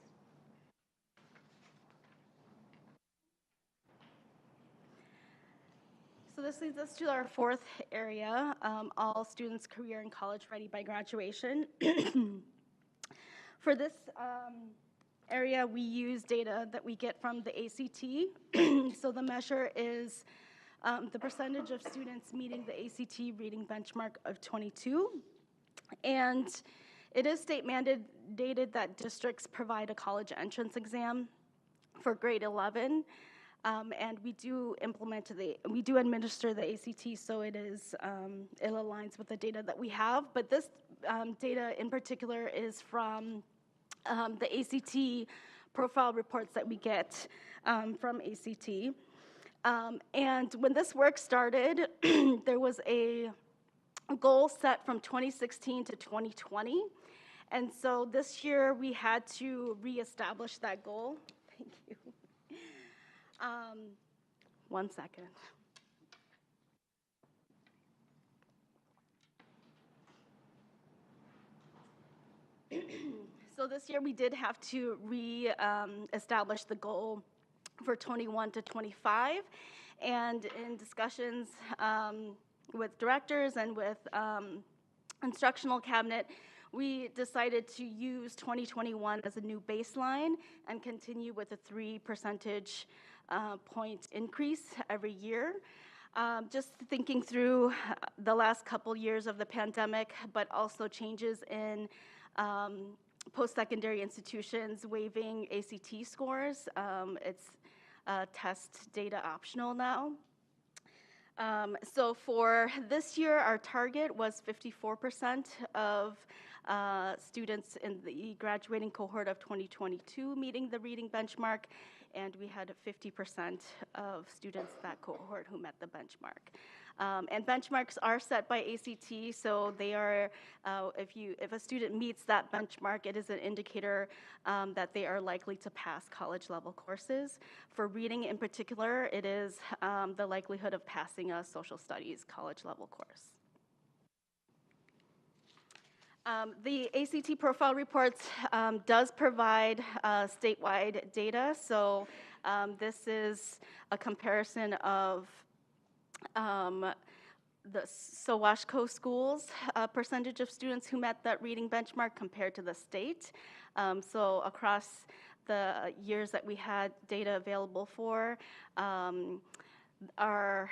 So this leads us to our 4th area, all students career and college ready by graduation. For this area, we use data that we get from the ACT. So the measure is the percentage of students meeting the ACT reading benchmark of 22. And it is state mandated that districts provide a college entrance exam for grade 11. And we do administer the ACT, so it aligns with the data that we have. But this data in particular is from the ACT profile reports that we get from ACT. And when this work started, there was a goal set from 2016 to 2020. And so this year we had to reestablish that goal. Thank you. One second. So this year we did have to establish the goal for 21 to 25, and in discussions with directors and with instructional cabinet, we decided to use 2021 as a new baseline and continue with a 3 percentage point increase every year. Just thinking through the last couple years of the pandemic, but also changes in post-secondary institutions waiving ACT scores. It's test data optional now. So for this year, our target was 54% of students in the graduating cohort of 2022 meeting the reading benchmark, and we had 50% of students that cohort who met the benchmark. And benchmarks are set by ACT, so they are, if a student meets that benchmark, it is an indicator that they are likely to pass college level courses. For reading in particular, it is the likelihood of passing a social studies college level course. The ACT profile reports does provide statewide data, so this is a comparison of the SoWashCo schools, percentage of students who met that reading benchmark compared to the state. So across the years that we had data available for, our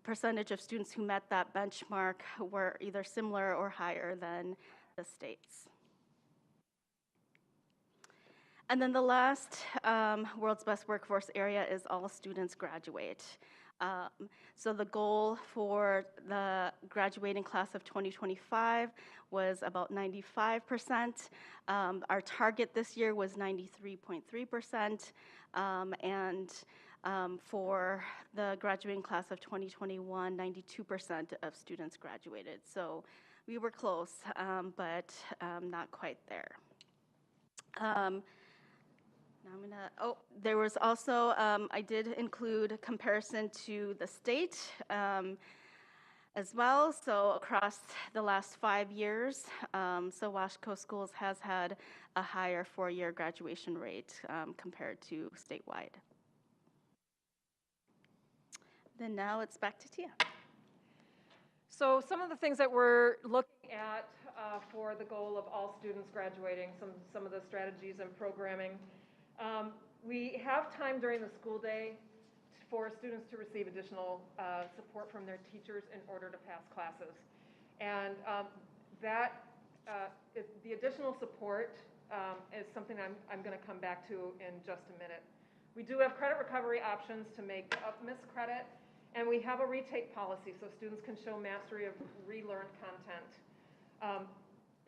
percentage of students who met that benchmark were either similar or higher than the states. And then the last World's Best Workforce area is all students graduate. So the goal for the graduating class of 2025 was about 95%. Our target this year was 93.3%. And for the graduating class of 2021, 92% of students graduated. So we were close, but not quite there. Now there was also, I did include a comparison to the state as well. So across the last 5 years, SoWashCo Schools has had a higher 4-year graduation rate compared to statewide. Then now it's back to Tia. So some of the things that we're looking at for the goal of all students graduating, some of the strategies and programming. We have time during the school day for students to receive additional support from their teachers in order to pass classes. And the additional support is something I'm going to come back to in just a minute. We do have credit recovery options to make up missed credit, and we have a retake policy so students can show mastery of relearned content.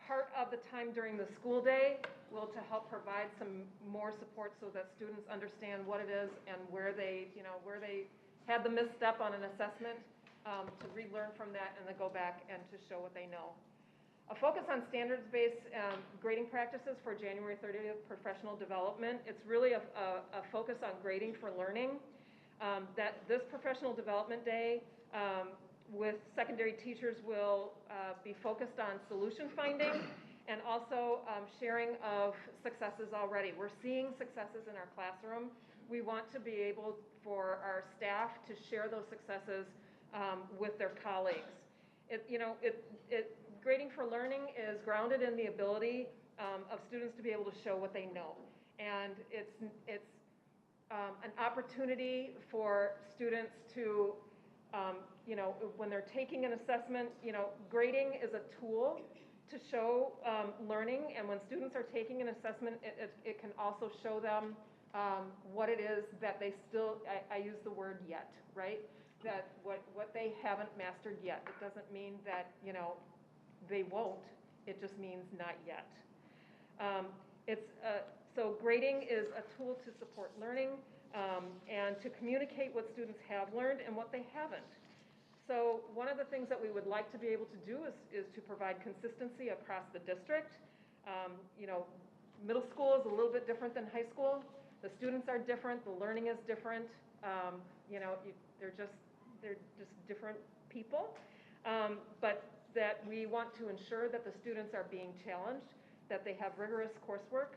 Part of the time during the school day will to help provide some more support so that students understand what it is and where they had the misstep on an assessment, to relearn from that and then go back and to show what they know. A focus on standards-based grading practices for January 30th professional development. It's really a focus on grading for learning. That this professional development day with secondary teachers will be focused on solution finding and also sharing of successes already. We're seeing successes in our classroom. We want to be able for our staff to share those successes with their colleagues. Grading for learning is grounded in the ability of students to be able to show what they know. And it's an opportunity for students to, when they're taking an assessment, grading is a tool to show learning. And when students are taking an assessment, it can also show them what it is that they still, I use the word yet, right? That what they haven't mastered yet. It doesn't mean that, they won't. It just means not yet. So grading is a tool to support learning and to communicate what students have learned and what they haven't. So one of the things that we would like to be able to do is to provide consistency across the district. Middle school is a little bit different than high school. The students are different. The learning is different. They're just different people. But that we want to ensure that the students are being challenged, that they have rigorous coursework,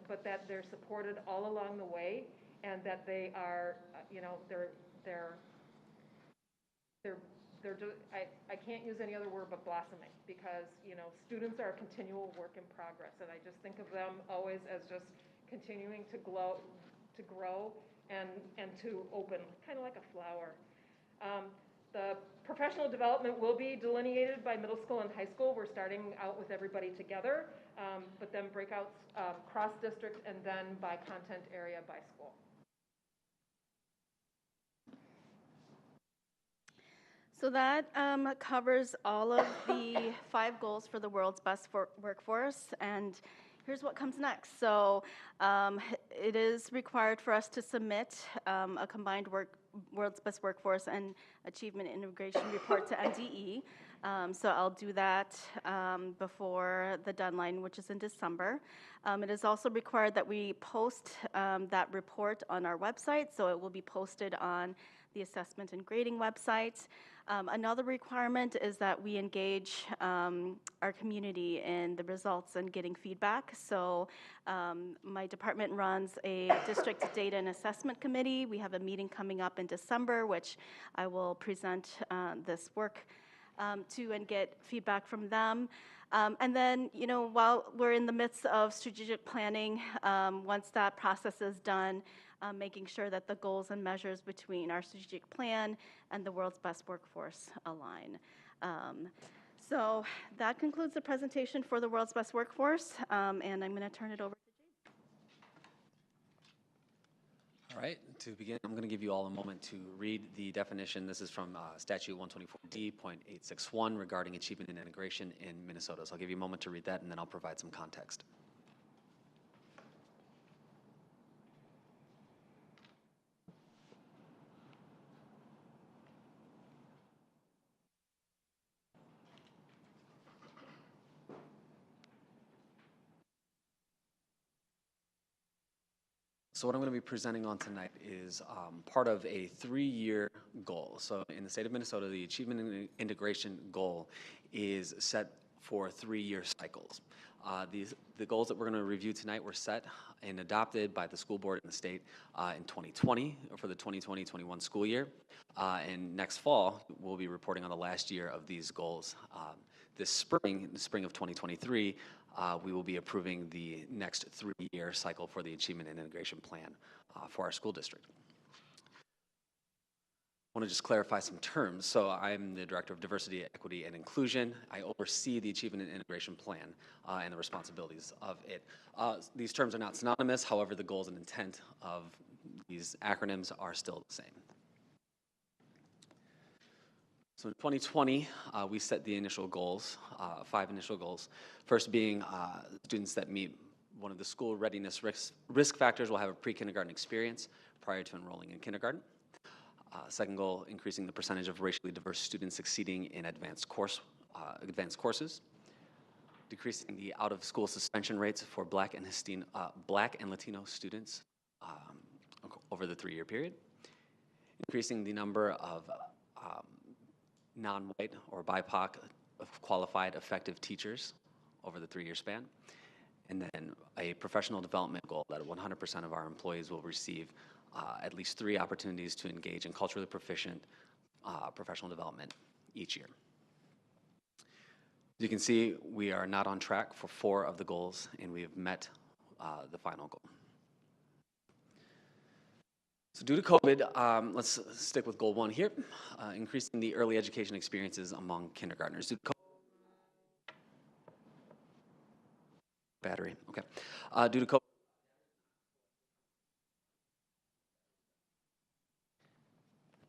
but that they're supported all along the way, and that they are, I can't use any other word but blossoming, because students are a continual work in progress, and I just think of them always as just continuing to grow, and to open, kind of like a flower. The professional development will be delineated by middle school and high school. We're starting out with everybody together, but then breakouts cross-district and then by content area by school. So that covers all of the 5 goals for the world's best workforce, and here's what comes next. So it is required for us to submit a combined world's best workforce and achievement integration report to NDE. So I'll do that before the deadline, which is in December. It is also required that we post that report on our website, so it will be posted on the assessment and grading website. Another requirement is that we engage our community in the results and getting feedback. So my department runs a district data and assessment committee. We have a meeting coming up in December, which I will present this work to and get feedback from them. And then, you know, while we're in the midst of strategic planning, once that process is done, making sure that the goals and measures between our strategic plan and the world's best workforce align. So that concludes the presentation for the world's best workforce, and I'm going to turn it over to James. All right, to begin, I'm going to give you all a moment to read the definition. This is from Statute 124D.861 regarding achievement and integration in Minnesota. So I'll give you a moment to read that, and then I'll provide some context. So what I'm going to be presenting on tonight is part of a 3-year goal. So in the state of Minnesota, the achievement and integration goal is set for 3-year cycles. The goals that we're going to review tonight were set and adopted by the school board in the state in 2020 for the 2020-21 school year. And next fall, we'll be reporting on the last year of these goals. This spring, the spring of 2023, we will be approving the next 3-year cycle for the Achievement and Integration Plan for our school district. I want to just clarify some terms. So I'm the Director of Diversity, Equity, and Inclusion. I oversee the Achievement and Integration Plan and the responsibilities of it. These terms are not synonymous. However, the goals and intent of these acronyms are still the same. So in 2020, we set the initial goals, 5 initial goals. First being students that meet one of the school readiness risk factors will have a pre-kindergarten experience prior to enrolling in kindergarten. Second goal, increasing the percentage of racially diverse students succeeding in advanced courses. Decreasing the out-of-school suspension rates for Black and Latino students over the 3-year period. Increasing the number of non-white or BIPOC qualified effective teachers over the 3-year span. And then a professional development goal that 100% of our employees will receive at least 3 opportunities to engage in culturally proficient professional development each year. As you can see, we are not on track for 4 of the goals, and we have met the final goal. So due to COVID, let's stick with goal 1 here, increasing the early education experiences among kindergartners. Due to battery, okay. Due to COVID,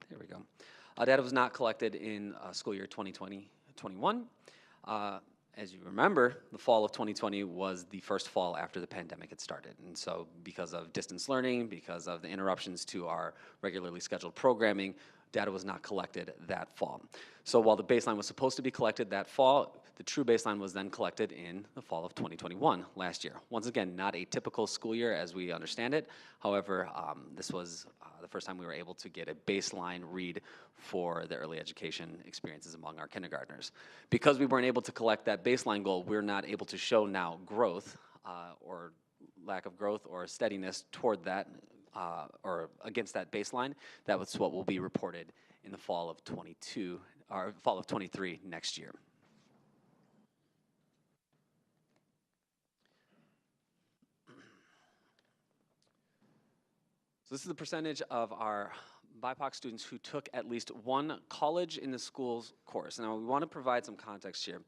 there we go. Data was not collected in school year 2020-21. As you remember, the fall of 2020 was the first fall after the pandemic had started. And so because of distance learning, because of the interruptions to our regularly scheduled programming, data was not collected that fall. So while the baseline was supposed to be collected that fall, the true baseline was then collected in the fall of 2021, last year. Once again, not a typical school year as we understand it. However, this was the first time we were able to get a baseline read for the early education experiences among our kindergartners. Because we weren't able to collect that baseline goal, we're not able to show now growth or lack of growth or steadiness toward that or against that baseline. That was what will be reported in the fall of 22 or fall of 23 next year. So this is the percentage of our BIPOC students who took at least one college in the school's course. Now, we want to provide some context here.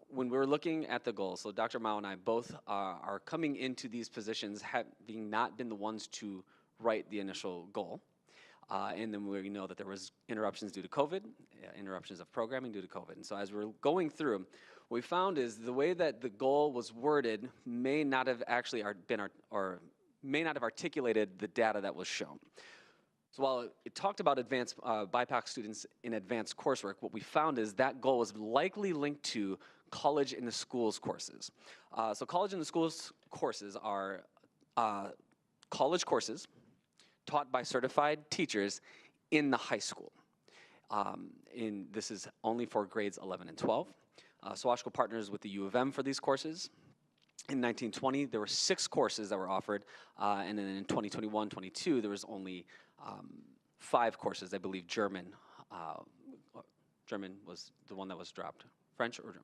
When we're looking at the goals, so Dr. Mao and I both are coming into these positions having not been the ones to write the initial goal. And then we know that there was interruptions due to COVID, interruptions of programming due to COVID. And so as we're going through, what we found is the way that the goal was worded may not have actually may not have articulated the data that was shown. So while it talked about advanced BIPOC students in advanced coursework, what we found is that goal was likely linked to college in the schools courses. So college in the schools courses are college courses taught by certified teachers in the high school. This is only for grades 11 and 12. SoWashCo partners with the U of M for these courses. In 1920, there were 6 courses that were offered, and then in 2021-22, there was only 5 courses. I believe German was the one that was dropped. French or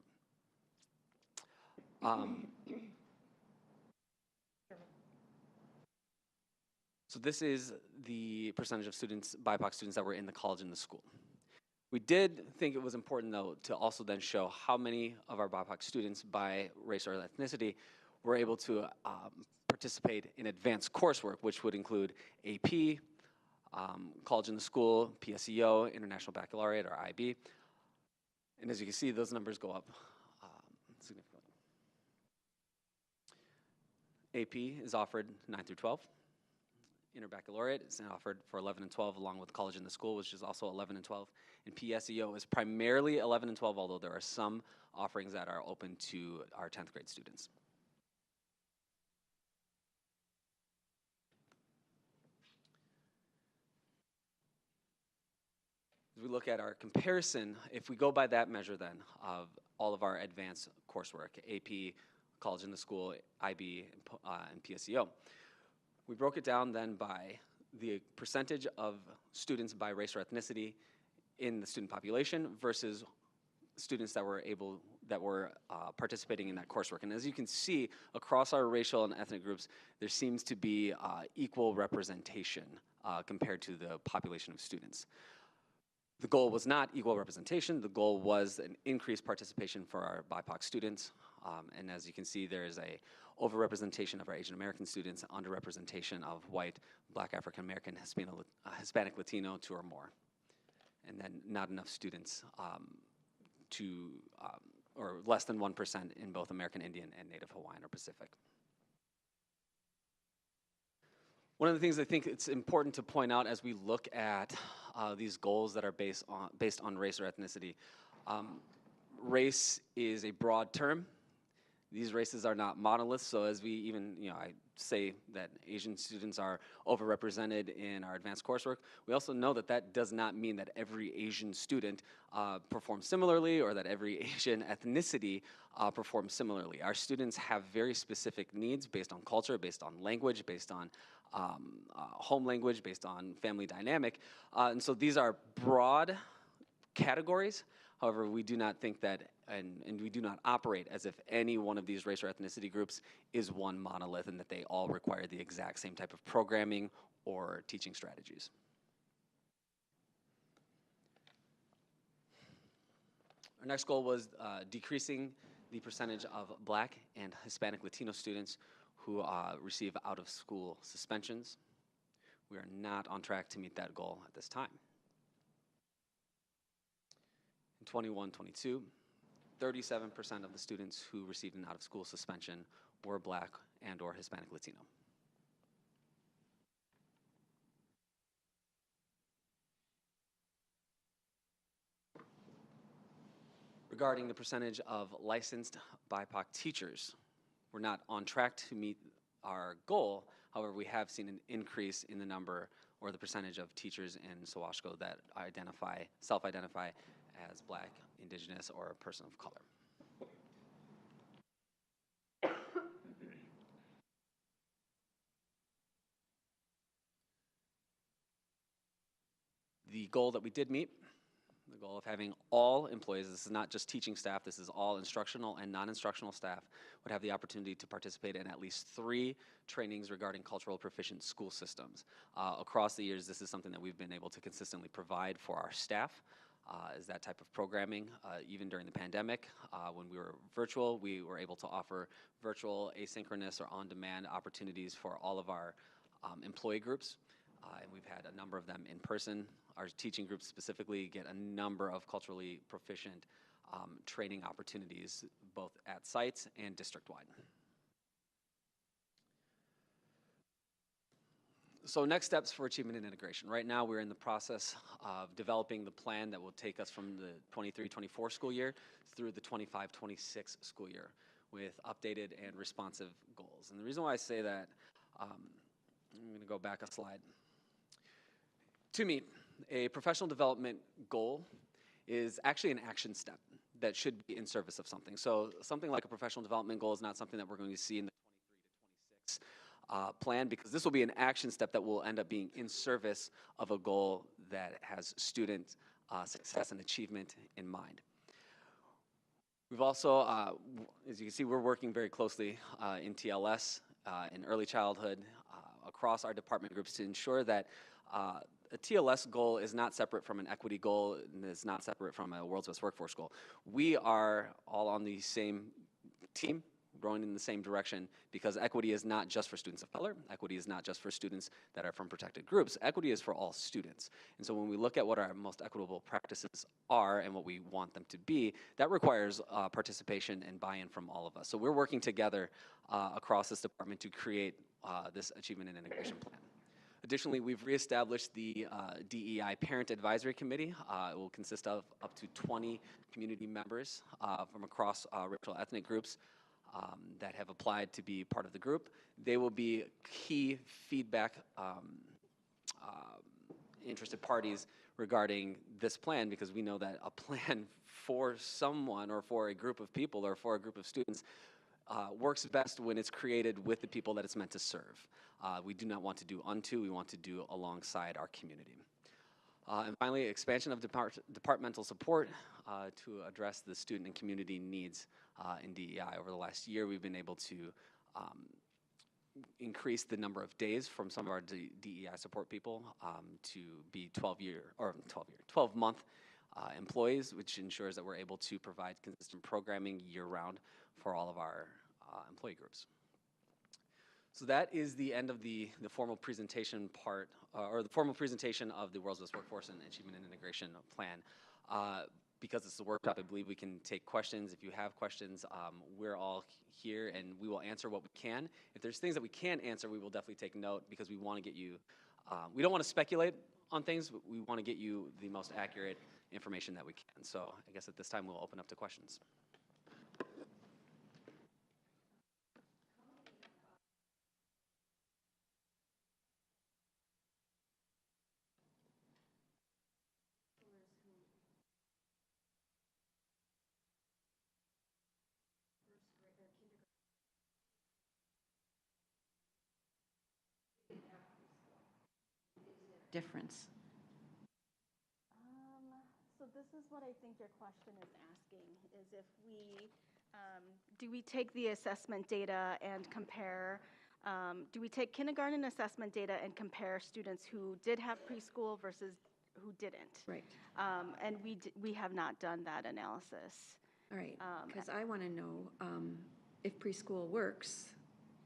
German? So this is the percentage of students, BIPOC students, that were in the college and the school. We did think it was important, though, to also then show how many of our BIPOC students by race or ethnicity were able to participate in advanced coursework, which would include AP, college in the school, PSEO, International Baccalaureate, or IB. And as you can see, those numbers go up significantly. AP is offered 9 through 12. Interbaccalaureate is offered for 11 and 12, along with college in the school, which is also 11 and 12. And PSEO is primarily 11 and 12, although there are some offerings that are open to our 10th grade students. As we look at our comparison, if we go by that measure then of all of our advanced coursework, AP, college in the school, IB, and PSEO, we broke it down then by the percentage of students by race or ethnicity in the student population versus students that were participating in that coursework. And as you can see, across our racial and ethnic groups, there seems to be equal representation compared to the population of students. The goal was not equal representation. The goal was an increased participation for our BIPOC students. And as you can see, there is a overrepresentation of our Asian American students, underrepresentation of white, Black, African American, Hispanic, Latino, 2 or more. And then not enough students or less than 1% in both American Indian and Native Hawaiian or Pacific. One of the things I think it's important to point out as we look at these goals that are based on race or ethnicity, race is a broad term. These races are not monoliths, so as we even, I say that Asian students are overrepresented in our advanced coursework, we also know that that does not mean that every Asian student performs similarly or that every Asian ethnicity performs similarly. Our students have very specific needs based on culture, based on language, based on home language, based on family dynamic. And so these are broad categories. However, we do not think that, and we do not operate as if any one of these race or ethnicity groups is one monolith and that they all require the exact same type of programming or teaching strategies. Our next goal was decreasing the percentage of Black and Hispanic Latino students who receive out-of-school suspensions. We are not on track to meet that goal at this time. In 21-22, 37% of the students who received an out-of-school suspension were Black and or Hispanic Latino. Regarding the percentage of licensed BIPOC teachers, we're not on track to meet our goal. However, we have seen an increase in the number or the percentage of teachers in SoWashCo that self-identify as Black, Indigenous, or a person of color. The goal that we did meet, the goal of having all employees, this is not just teaching staff, this is all instructional and non-instructional staff, would have the opportunity to participate in at least 3 trainings regarding cultural proficient school systems. Across the years, this is something that we've been able to consistently provide for our staff, is that type of programming. Even during the pandemic, when we were virtual, we were able to offer virtual, asynchronous, or on-demand opportunities for all of our employee groups. and we've had a number of them in person. Our teaching groups specifically get a number of culturally proficient training opportunities, both at sites and district-wide. So next steps for achievement and integration. Right now, we're in the process of developing the plan that will take us from the 23-24 school year through the 25-26 school year with updated and responsive goals. And the reason why I say that, I'm going to go back a slide. To me, a professional development goal is actually an action step that should be in service of something. So something like a professional development goal is not something that we're going to see in the 23-26 plan, because this will be an action step that will end up being in service of a goal that has student success and achievement in mind. We've also, as you can see, we're working very closely in TLS, in early childhood, across our department groups to ensure that a TLS goal is not separate from an equity goal, and is not separate from a World's Best Workforce goal. We are all on the same team, rowing in the same direction, because equity is not just for students of color. Equity is not just for students that are from protected groups. Equity is for all students. And so when we look at what our most equitable practices are and what we want them to be, that requires participation and buy-in from all of us. So we're working together across this department to create this achievement and integration plan. Additionally, we've reestablished the DEI Parent Advisory Committee. It will consist of up to 20 community members from across racial ethnic groups that have applied to be part of the group. They will be key feedback interested parties regarding this plan, because we know that a plan for someone or for a group of people or for a group of students works best when it's created with the people that it's meant to serve. We do not want to do unto, we want to do alongside our community. And finally, expansion of departmental support to address the student and community needs in DEI. Over the last year, we've been able to increase the number of days from some of our DEI support people to be 12-month employees, which ensures that we're able to provide consistent programming year-round for all of our employee groups. So that is the end of the formal presentation part, or the formal presentation of the World's Best Workforce and Achievement and Integration Plan. Because it's a workshop, I believe we can take questions. If you have questions, we're all here and we will answer what we can. If there's things that we can't answer, we will definitely take note, because we want to get you, we don't want to speculate on things, but we want to get you the most accurate information that we can. So I guess at this time we'll open up to questions. Difference. So this is what I think your question is asking, is if we, do we take the assessment data and compare, do we take kindergarten assessment data and compare students who did have preschool versus who didn't? Right. And we have not done that analysis. All right, because I want to know if preschool works,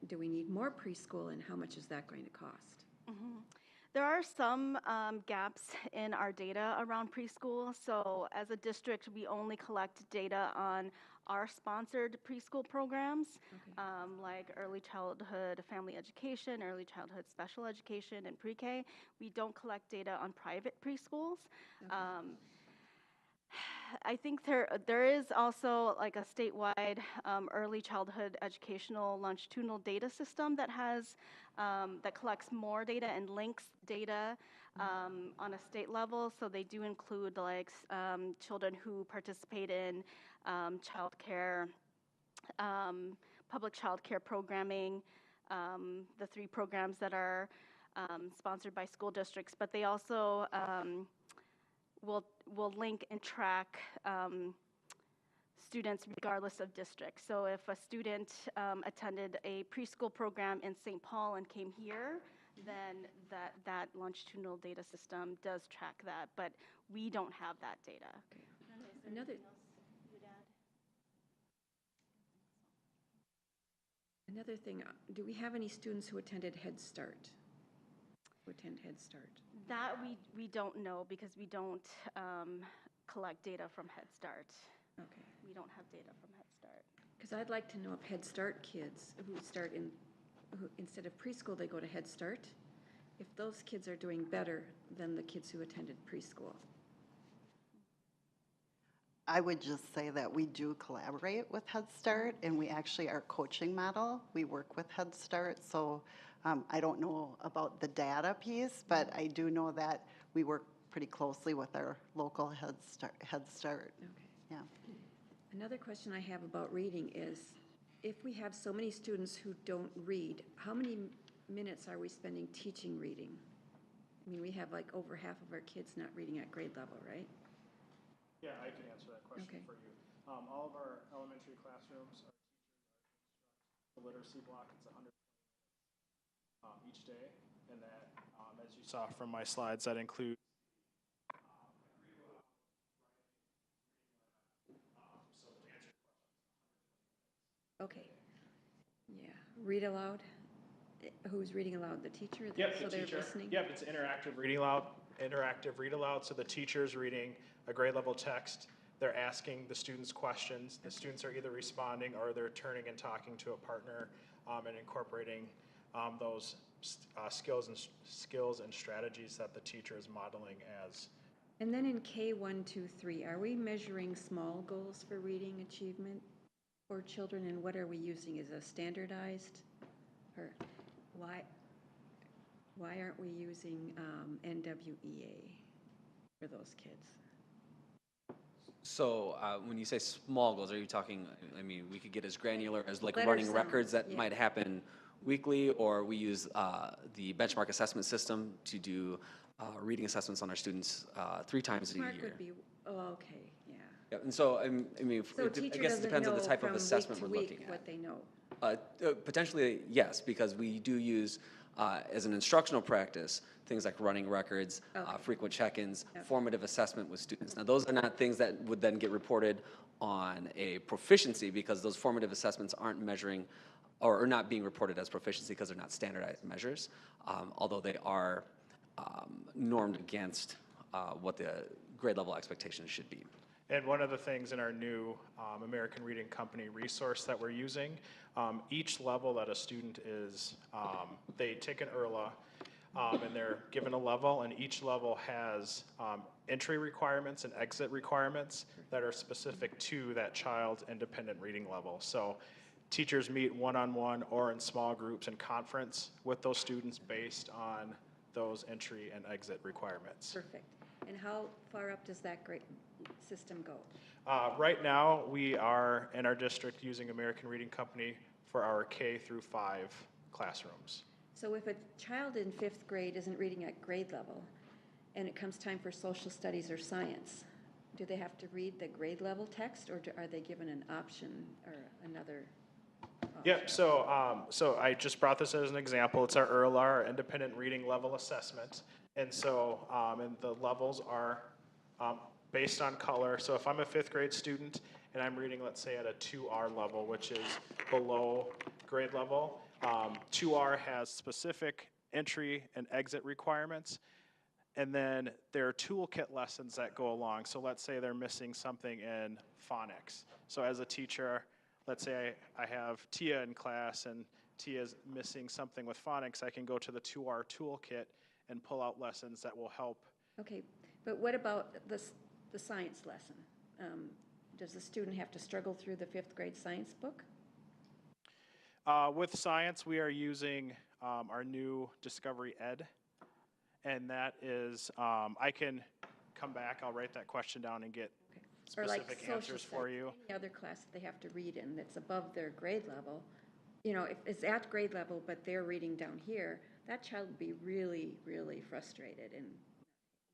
do we need more preschool, and how much is that going to cost? Mm-hmm. There are some gaps in our data around preschool. So as a district, we only collect data on our sponsored preschool programs, Okay. like early childhood family education, early childhood special education, and pre-K. We don't collect data on private preschools. Okay. I think there is also like a statewide early childhood educational longitudinal data system that has that collects more data and links data on a state level. So they do include like children who participate in childcare, public childcare programming, the 3 programs that are sponsored by school districts, but they also will link and track students regardless of district. So if a student attended a preschool program in St. Paul and came here, then that longitudinal data system does track that, but we don't have that data. Okay. Another thing, do we have any students who attended Head Start? who attend Head Start? That we don't know because we don't collect data from Head Start. Okay. We don't have data from Head Start. Because I'd like to know if Head Start kids who start who instead of preschool, they go to Head Start, if those kids are doing better than the kids who attended preschool. I would just say that we do collaborate with Head Start, and we actually, our coaching model, we work with Head Start. So I don't know about the data piece, but I do know that we work pretty closely with our local Head Start. Okay. Yeah. Another question I have about reading is, if we have so many students who don't read, how many minutes are we spending teaching reading? I mean, we have like over half of our kids not reading at grade level, right? Yeah, I can answer that question Okay. for you. All of our elementary classrooms, our teachers are the literacy block. It's 100 each day, and that, as you saw from my slides, that includes Okay. Yeah. Read aloud? Who's reading aloud? The teacher? Yep, So the they're teacher. listening? Yep, it's interactive reading aloud. Interactive read aloud. So the teacher's reading a grade level text. They're asking the students questions. The students are either responding or they're turning and talking to a partner and incorporating those skills and strategies that the teacher is modeling as. And then in K1, 2, 3, are we measuring small goals for reading achievement for children, and what are we using? Is a standardized, or why aren't we using NWEA for those kids? So when you say small goals, are you talking, I mean, we could get as granular as like Letter running summaries, records that yeah. might happen weekly, or we use the benchmark assessment system to do reading assessments on our students 3 times a year. Mark would be, oh, okay, yeah. Yeah, and so, I mean, So I teacher guess it doesn't depends on know the type of from assessment week we're to looking week at. what they know. Potentially, yes, because we do use, as an instructional practice, things like running records, Okay. frequent check-ins, Okay. formative assessment with students. Now, those are not things that would then get reported on a proficiency, because those formative assessments aren't measuring or are not being reported as proficiency because they're not standardized measures, although they are normed against what the grade level expectations should be. And one of the things in our new American Reading Company resource that we're using, each level that a student is, they take an ERLA and they're given a level, and each level has entry requirements and exit requirements that are specific to that child's independent reading level. So teachers meet one-on-one or in small groups in conference with those students based on those entry and exit requirements. Perfect. And how far up does that grade system go? Right now, we are in our district using American Reading Company for our K through 5 classrooms. So if a child in 5th grade isn't reading at grade level, and it comes time for social studies or science, do they have to read the grade level text, or are they given an option or another option? Yep, so I just brought this as an example. It's our ERLA, our Independent Reading Level Assessment. And so, and the levels are based on color. So if I'm a 5th grade student and I'm reading, let's say, at a 2R level, which is below grade level, 2R has specific entry and exit requirements. And then there are toolkit lessons that go along. So let's say they're missing something in phonics. So as a teacher, let's say I have Tia in class and Tia's missing something with phonics, I can go to the 2R toolkit and pull out lessons that will help. Okay, but what about the science lesson? Does the student have to struggle through the 5th grade science book? With science, we are using our new Discovery Ed, and that is, I can come back, I'll write that question down and get specific answers for you. Any other class that they have to read in that's above their grade level, you know, if it's at grade level, but they're reading down here, that child would be really, really frustrated and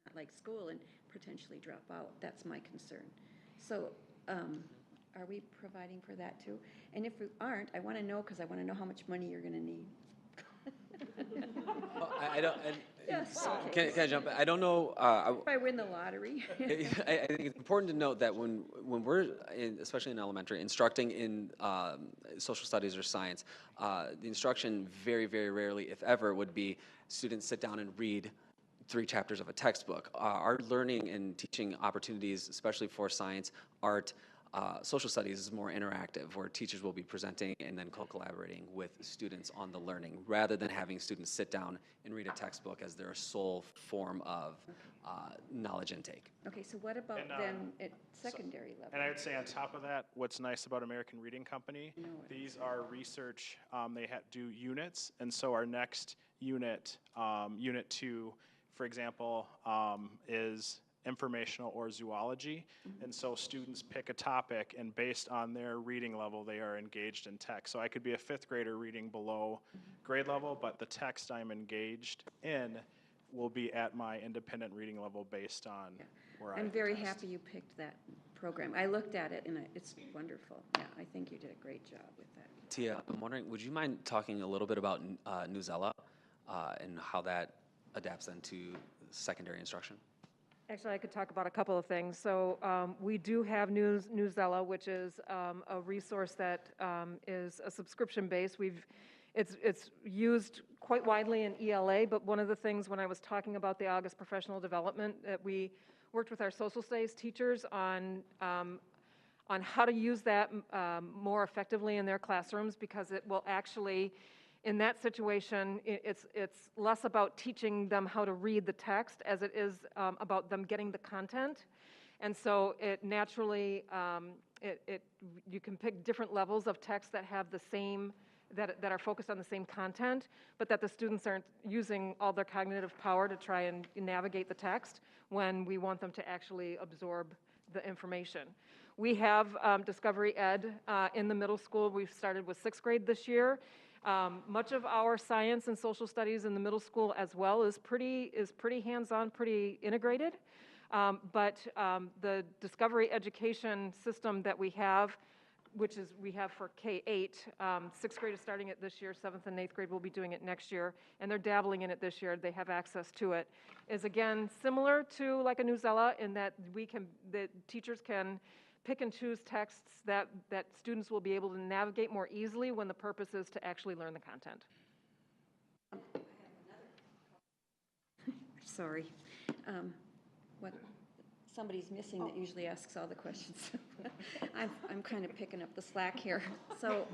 not like school and potentially drop out. That's my concern. So are we providing for that too? And if we aren't, I want to know, because I want to know how much money you're going to need. I don't, Yes, can I jump in? I don't know. If I win the lottery. I think it's important to note that when we're, especially in elementary, instructing in social studies or science, the instruction very, very rarely, if ever, would be students sit down and read 3 chapters of a textbook. Our learning and teaching opportunities, especially for science, art, social studies, is more interactive, where teachers will be presenting and then co-collaborating with students on the learning, rather than having students sit down and read a textbook as their sole form of knowledge intake. Okay, so what about then at secondary level? And I would say on top of that, what's nice about American Reading Company, these are research, they do units, and so our next unit, Unit 2, for example, is informational or zoology, and so students pick a topic, and based on their reading level, they are engaged in text. So I could be a 5th grader reading below grade level, but the text I'm engaged in will be at my independent reading level based on where I'm very happy you picked that program. I looked at it, and it's wonderful. Yeah, I think you did a great job with that. Tia, I'm wondering, would you mind talking a little bit about Newsella and how that adapts then to secondary instruction? Actually, I could talk about a couple of things. So we do have Newsella, which is a resource that is a subscription base. It's used quite widely in ELA, but one of the things when I was talking about the August professional development, that we worked with our social studies teachers on how to use that more effectively in their classrooms, because it will actually, in that situation, it's less about teaching them how to read the text as it is about them getting the content. And so it naturally, you can pick different levels of text that have the same, that are focused on the same content, but that the students aren't using all their cognitive power to try and navigate the text when we want them to actually absorb the information. We have Discovery Ed in the middle school. We've started with 6th grade this year. Much of our science and social studies in the middle school as well is pretty hands-on, pretty integrated. But the Discovery education system that we have, which is we have for K-8, 6th grade is starting it this year, 7th and 8th grade will be doing it next year, and they're dabbling in it this year. They have access to it. Is again similar to like a Newsella in that the teachers can pick and choose texts that students will be able to navigate more easily when the purpose is to actually learn the content. Sorry. What? Somebody's missing that usually asks all the questions. I'm kind of picking up the slack here. So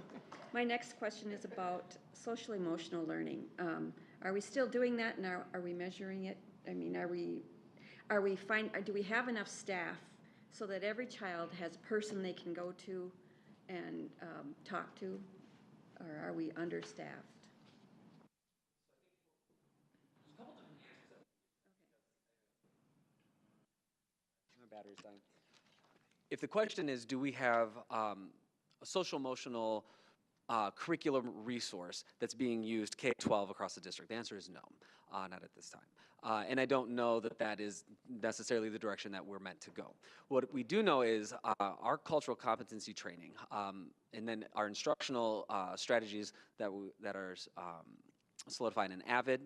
my next question is about social emotional learning. Are we still doing that, and are we measuring it? I mean, do we have enough staff so that every child has a person they can go to and talk to, or are we understaffed? My battery's dying. If the question is, do we have a social emotional curriculum resource that's being used K-12 across the district, the answer is no, not at this time. And I don't know that that is necessarily the direction that we're meant to go. What we do know is our cultural competency training and then our instructional strategies that are solidified in AVID,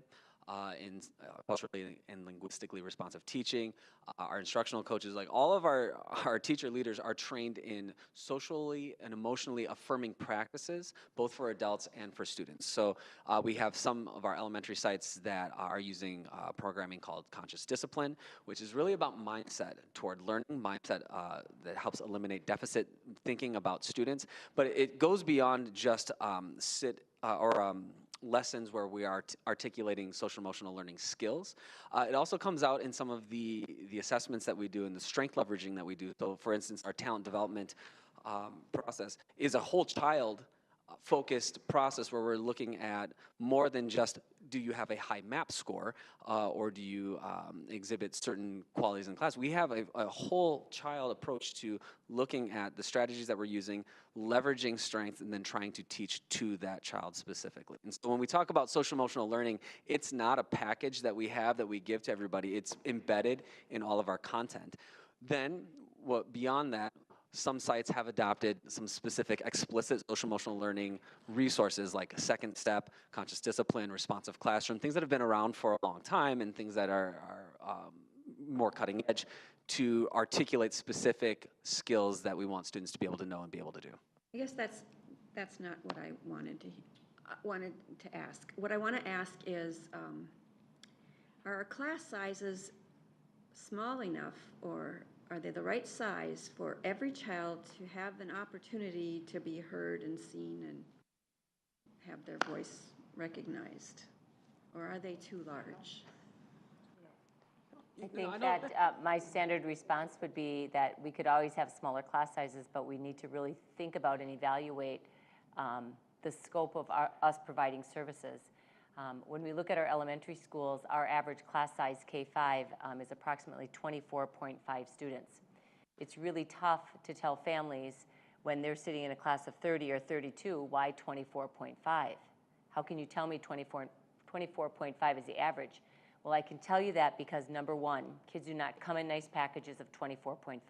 in culturally and linguistically responsive teaching. Our instructional coaches, like all of our teacher leaders, are trained in socially and emotionally affirming practices, both for adults and for students. So we have some of our elementary sites that are using programming called conscious discipline, which is really about mindset toward learning, mindset that helps eliminate deficit thinking about students. But it goes beyond just lessons where we are articulating social emotional learning skills. It also comes out in some of the assessments that we do and the strength leveraging that we do. So for instance, our talent development process is a whole child focused process where we're looking at more than just do you have a high MAP score or do you exhibit certain qualities in class. We have a whole child approach to looking at the strategies that we're using, leveraging strength, and then trying to teach to that child specifically. And so when we talk about social emotional learning, it's not a package that we have that we give to everybody. It's embedded in all of our content. Then beyond that, some sites have adopted some specific explicit social emotional learning resources like Second Step, Conscious Discipline, Responsive Classroom, things that have been around for a long time and things that are more cutting edge to articulate specific skills that we want students to be able to know and be able to do. I guess that's not what I wanted to ask. What I want to ask is, are our class sizes small enough, or are they the right size for every child to have an opportunity to be heard and seen and have their voice recognized? Or are they too large? I think that my standard response would be that we could always have smaller class sizes, but we need to really think about and evaluate the scope of us providing services. When we look at our elementary schools, our average class size K-5 is approximately 24.5 students. It's really tough to tell families when they're sitting in a class of 30 or 32, why 24.5? How can you tell me 24.5 is the average? Well, I can tell you that because, number one, kids do not come in nice packages of 24.5.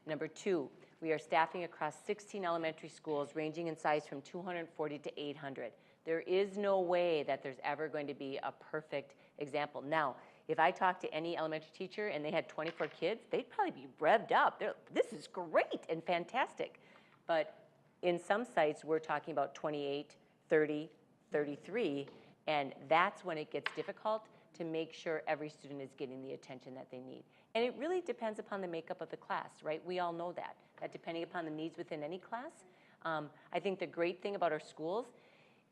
Number two, we are staffing across 16 elementary schools ranging in size from 240 to 800. There is no way that there's ever going to be a perfect example. Now, if I talk to any elementary teacher and they had 24 kids, they'd probably be revved up. This is great and fantastic. But in some sites, we're talking about 28, 30, 33, and that's when it gets difficult to make sure every student is getting the attention that they need. And it really depends upon the makeup of the class, right? We all know that depending upon the needs within any class. I think the great thing about our schools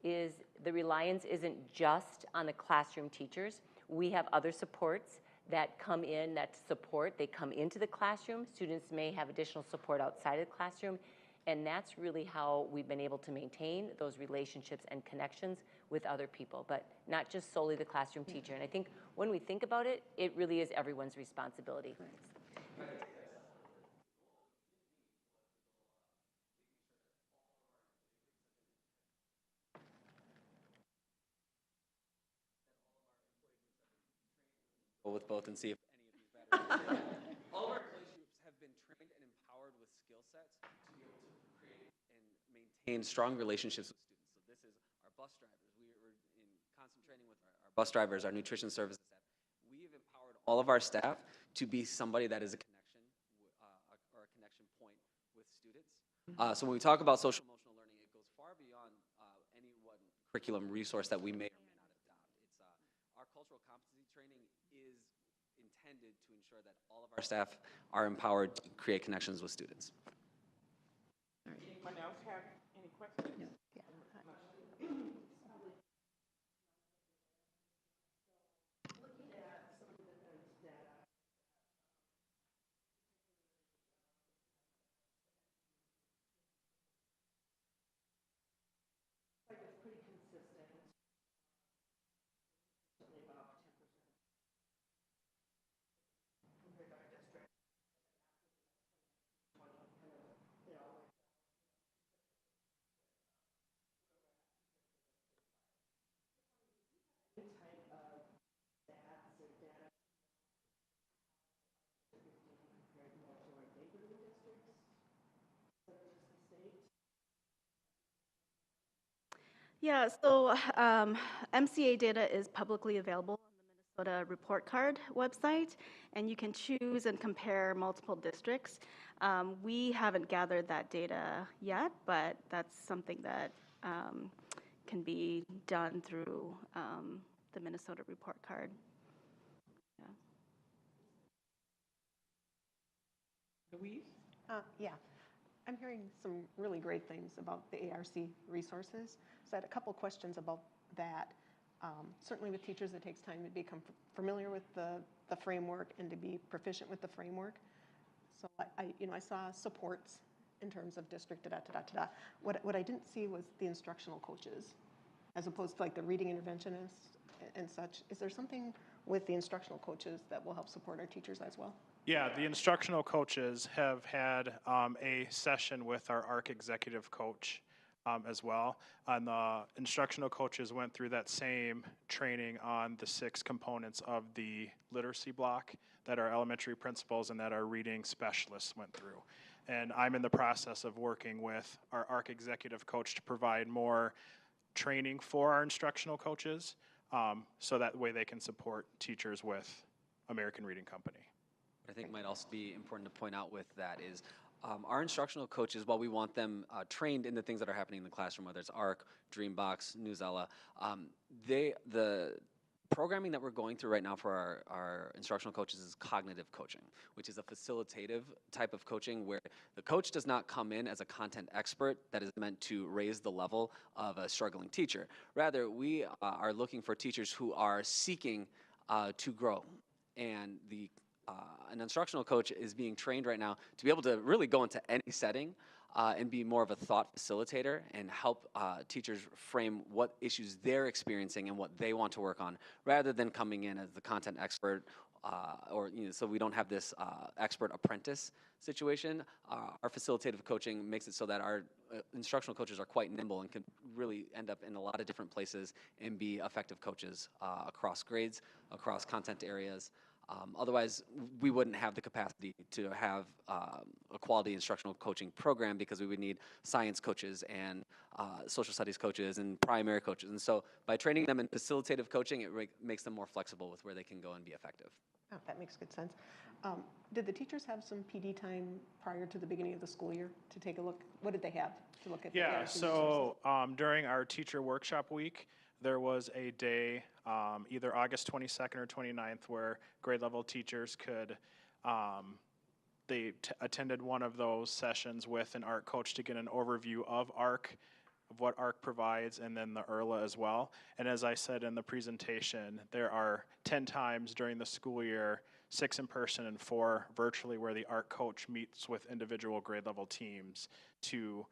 is the reliance isn't just on the classroom teachers. We have other supports that come in that support. They come into the classroom. Students may have additional support outside of the classroom. And that's really how we've been able to maintain those relationships and connections with other people, but not just solely the classroom teacher. And I think when we think about it, it really is everyone's responsibility. With both and see if any of these matter. All of our employees groups have been trained and empowered with skill sets to be able to create and maintain strong relationships with students. So this is our bus drivers. We're in constant training with our bus drivers, our nutrition services staff. We have empowered all of our staff to be somebody that is a connection or a connection point with students. So when we talk about social emotional learning, it goes far beyond any one curriculum resource that we may or may not adopt. It's our cultural competency training is intended to ensure that all of our staff are empowered to create connections with students. Anyone else have any questions? Yeah. Yeah, so MCA data is publicly available on the Minnesota Report Card website, and you can choose and compare multiple districts. We haven't gathered that data yet, but that's something that can be done through the Minnesota Report Card. Yeah. Louise? Yeah, I'm hearing some really great things about the ARC resources. So I had a couple questions about that. Certainly with teachers, it takes time to become familiar with the framework and to be proficient with the framework. So I saw supports in terms of district, da-da-da-da-da. What I didn't see was the instructional coaches, as opposed to like the reading interventionists and such. Is there something with the instructional coaches that will help support our teachers as well? Yeah, the instructional coaches have had a session with our ARC executive coach as well. And the instructional coaches went through that same training on the 6 components of the literacy block that our elementary principals and that our reading specialists went through. And I'm in the process of working with our ARC executive coach to provide more training for our instructional coaches so that way they can support teachers with American Reading Company. What I think might also be important to point out with that is our instructional coaches, while we want them trained in the things that are happening in the classroom, whether it's ARC, Dreambox, Newsella, the programming that we're going through right now for our instructional coaches is cognitive coaching, which is a facilitative type of coaching where the coach does not come in as a content expert that is meant to raise the level of a struggling teacher. Rather, we are looking for teachers who are seeking to grow. And an instructional coach is being trained right now to be able to really go into any setting and be more of a thought facilitator and help teachers frame what issues they're experiencing and what they want to work on, rather than coming in as the content expert so we don't have this expert apprentice situation. Our facilitative coaching makes it so that our instructional coaches are quite nimble and can really end up in a lot of different places and be effective coaches across grades, across content areas. Otherwise, we wouldn't have the capacity to have a quality instructional coaching program, because we would need science coaches and social studies coaches and primary coaches. And so by training them in facilitative coaching, it makes them more flexible with where they can go and be effective. Oh, that makes good sense. Did the teachers have some PD time prior to the beginning of the school year to take a look? What did they have to look at? Yeah, so during our teacher workshop week, there was a day, either August 22nd or 29th, where grade level teachers could, they attended one of those sessions with an ARC coach to get an overview of ARC, of what ARC provides, and then the IRLA as well. And as I said in the presentation, there are 10 times during the school year, 6 in person and 4 virtually, where the ARC coach meets with individual grade level teams to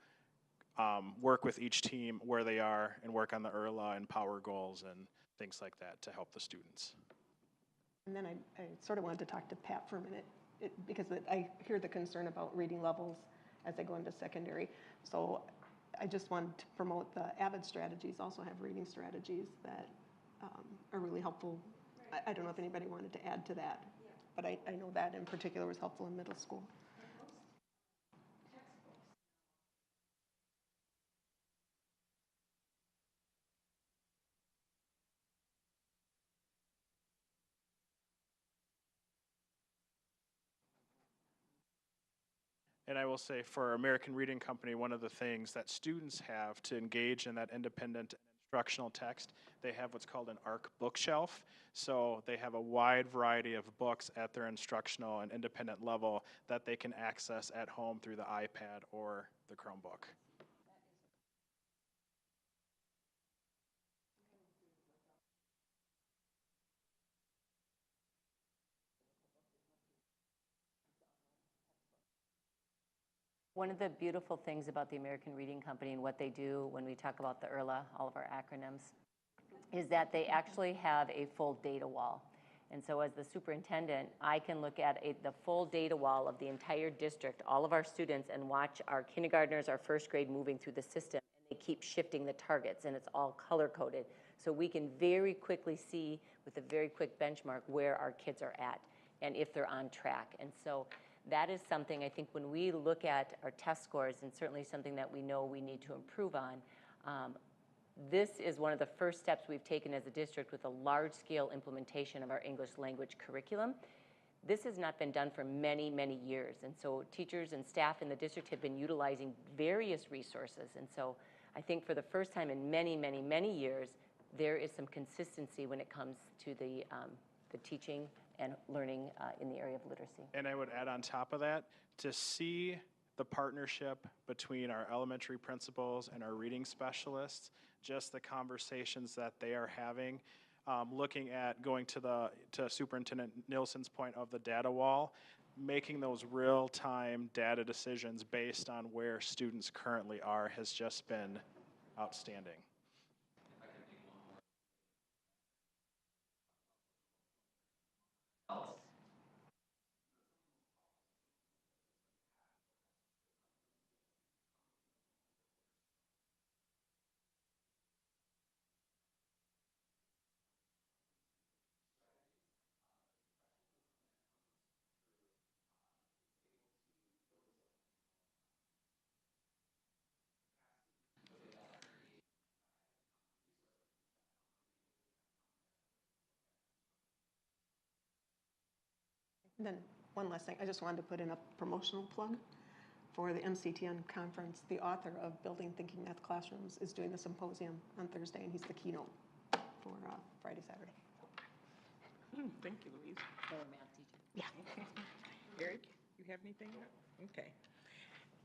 work with each team where they are and work on the IRLA and power goals and things like that to help the students. And then I sort of wanted to talk to Pat for a minute, because I hear the concern about reading levels as they go into secondary. So I just wanted to promote the AVID strategies, also have reading strategies that are really helpful. I don't know if anybody wanted to add to that, but I know that in particular was helpful in middle school. And I will say, for American Reading Company, one of the things that students have to engage in that independent instructional text, they have what's called an ARC bookshelf. So they have a wide variety of books at their instructional and independent level that they can access at home through the iPad or the Chromebook. One of the beautiful things about the American Reading Company and what they do when we talk about the IRLA, all of our acronyms, is that they actually have a full data wall. And so as the superintendent, I can look at the full data wall of the entire district, all of our students, and watch our kindergartners, our first grade moving through the system. And they keep shifting the targets, and it's all color-coded. So we can very quickly see with a very quick benchmark where our kids are at and if they're on track. And so that is something I think when we look at our test scores, and certainly something that we know we need to improve on, this is one of the first steps we've taken as a district with a large-scale implementation of our English language curriculum. This has not been done for many, many years, and so teachers and staff in the district have been utilizing various resources. And so I think for the first time in many, many, many years, there is some consistency when it comes to the teaching and learning in the area of literacy. And I would add on top of that, to see the partnership between our elementary principals and our reading specialists, just the conversations that they are having, looking at going to Superintendent Nielsen's point of the data wall, making those real-time data decisions based on where students currently are has just been outstanding. And then one last thing, I just wanted to put in a promotional plug for the MCTN conference. The author of Building Thinking Math Classrooms is doing the symposium on Thursday, and he's the keynote for Friday, Saturday. Thank you, Louise. Yeah. Eric, you have anything? Okay.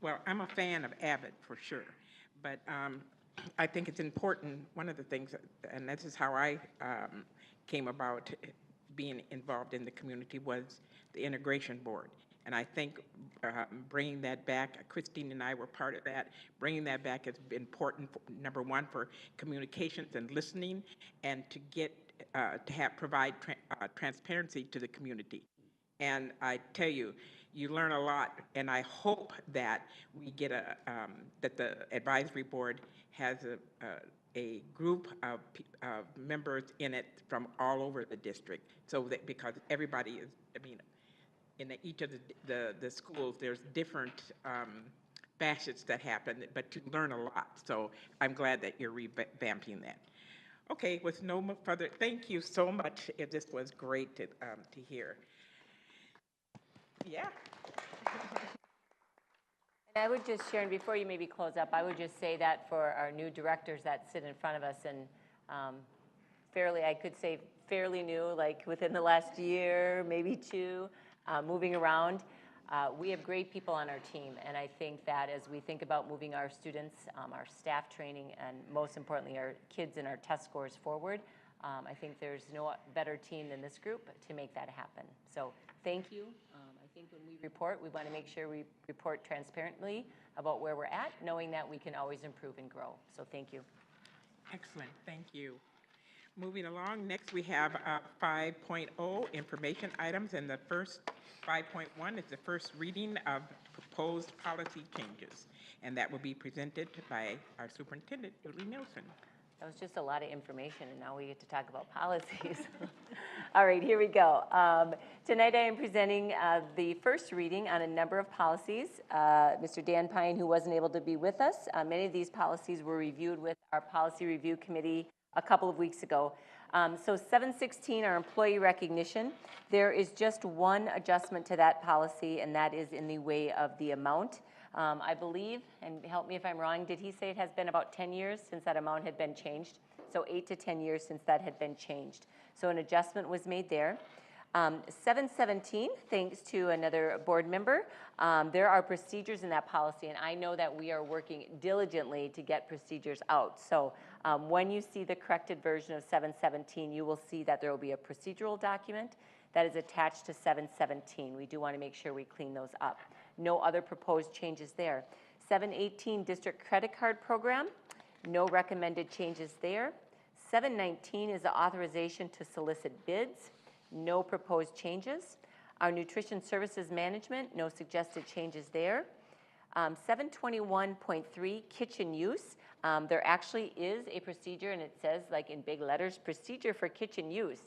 Well, I'm a fan of Abbott for sure, but I think it's important. One of the things, and this is how I came about being involved in the community, was the integration board. And I think bringing that back, Kristine and I were part of that, bringing that back is important, number one, for communications and listening, and to get, provide transparency to the community. And I tell you, you learn a lot, and I hope that we get that the advisory board has a group of members in it from all over the district, so that, because everybody is, I mean, in each of the schools, there's different facets that happen, but you learn a lot. So I'm glad that you're revamping that. Okay, with no further, thank you so much. This was great to hear. Yeah. And I would just, Sharon, before you maybe close up, I would just say that for our new directors that sit in front of us, and fairly, I could say fairly new, like within the last year, maybe two, moving around, we have great people on our team. And I think that as we think about moving our students, our staff training, and most importantly, our kids and our test scores forward, I think there's no better team than this group to make that happen. So thank you. I think when we report, we want to make sure we report transparently about where we're at, knowing that we can always improve and grow. So thank you. Excellent, thank you. Moving along, next we have 5.0 information items, and the first 5.1 is the first reading of proposed policy changes, and that will be presented by our superintendent, Nielsen. That was just a lot of information, and now we get to talk about policies. All right, here we go. Tonight I am presenting the first reading on a number of policies. Mr. Dan Pine, who wasn't able to be with us, many of these policies were reviewed with our policy review committee a couple of weeks ago. So 716, our employee recognition, there is just one adjustment to that policy, and that is in the way of the amount. I believe, and help me if I'm wrong, did he say it has been about 10 years since that amount had been changed? So 8 to 10 years since that had been changed. So an adjustment was made there. 717, thanks to another board member, there are procedures in that policy, and I know that we are working diligently to get procedures out. So when you see the corrected version of 717, you will see that there will be a procedural document that is attached to 717. We do want to make sure we clean those up. No other proposed changes there. 718, district credit card program, no recommended changes there. 719 is the authorization to solicit bids. No proposed changes. Our nutrition services management, no suggested changes there. 721.3, kitchen use. There actually is a procedure, and it says, like in big letters, procedure for kitchen use.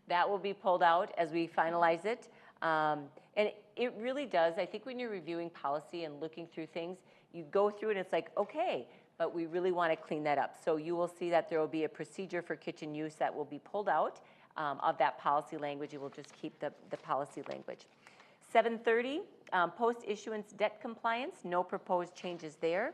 That will be pulled out as we finalize it. And it really does, I think when you're reviewing policy and looking through things, you go through it and it's like, okay, but we really want to clean that up. So you will see that there will be a procedure for kitchen use that will be pulled out of that policy language. You will just keep the policy language. 730, post-issuance debt compliance, no proposed changes there.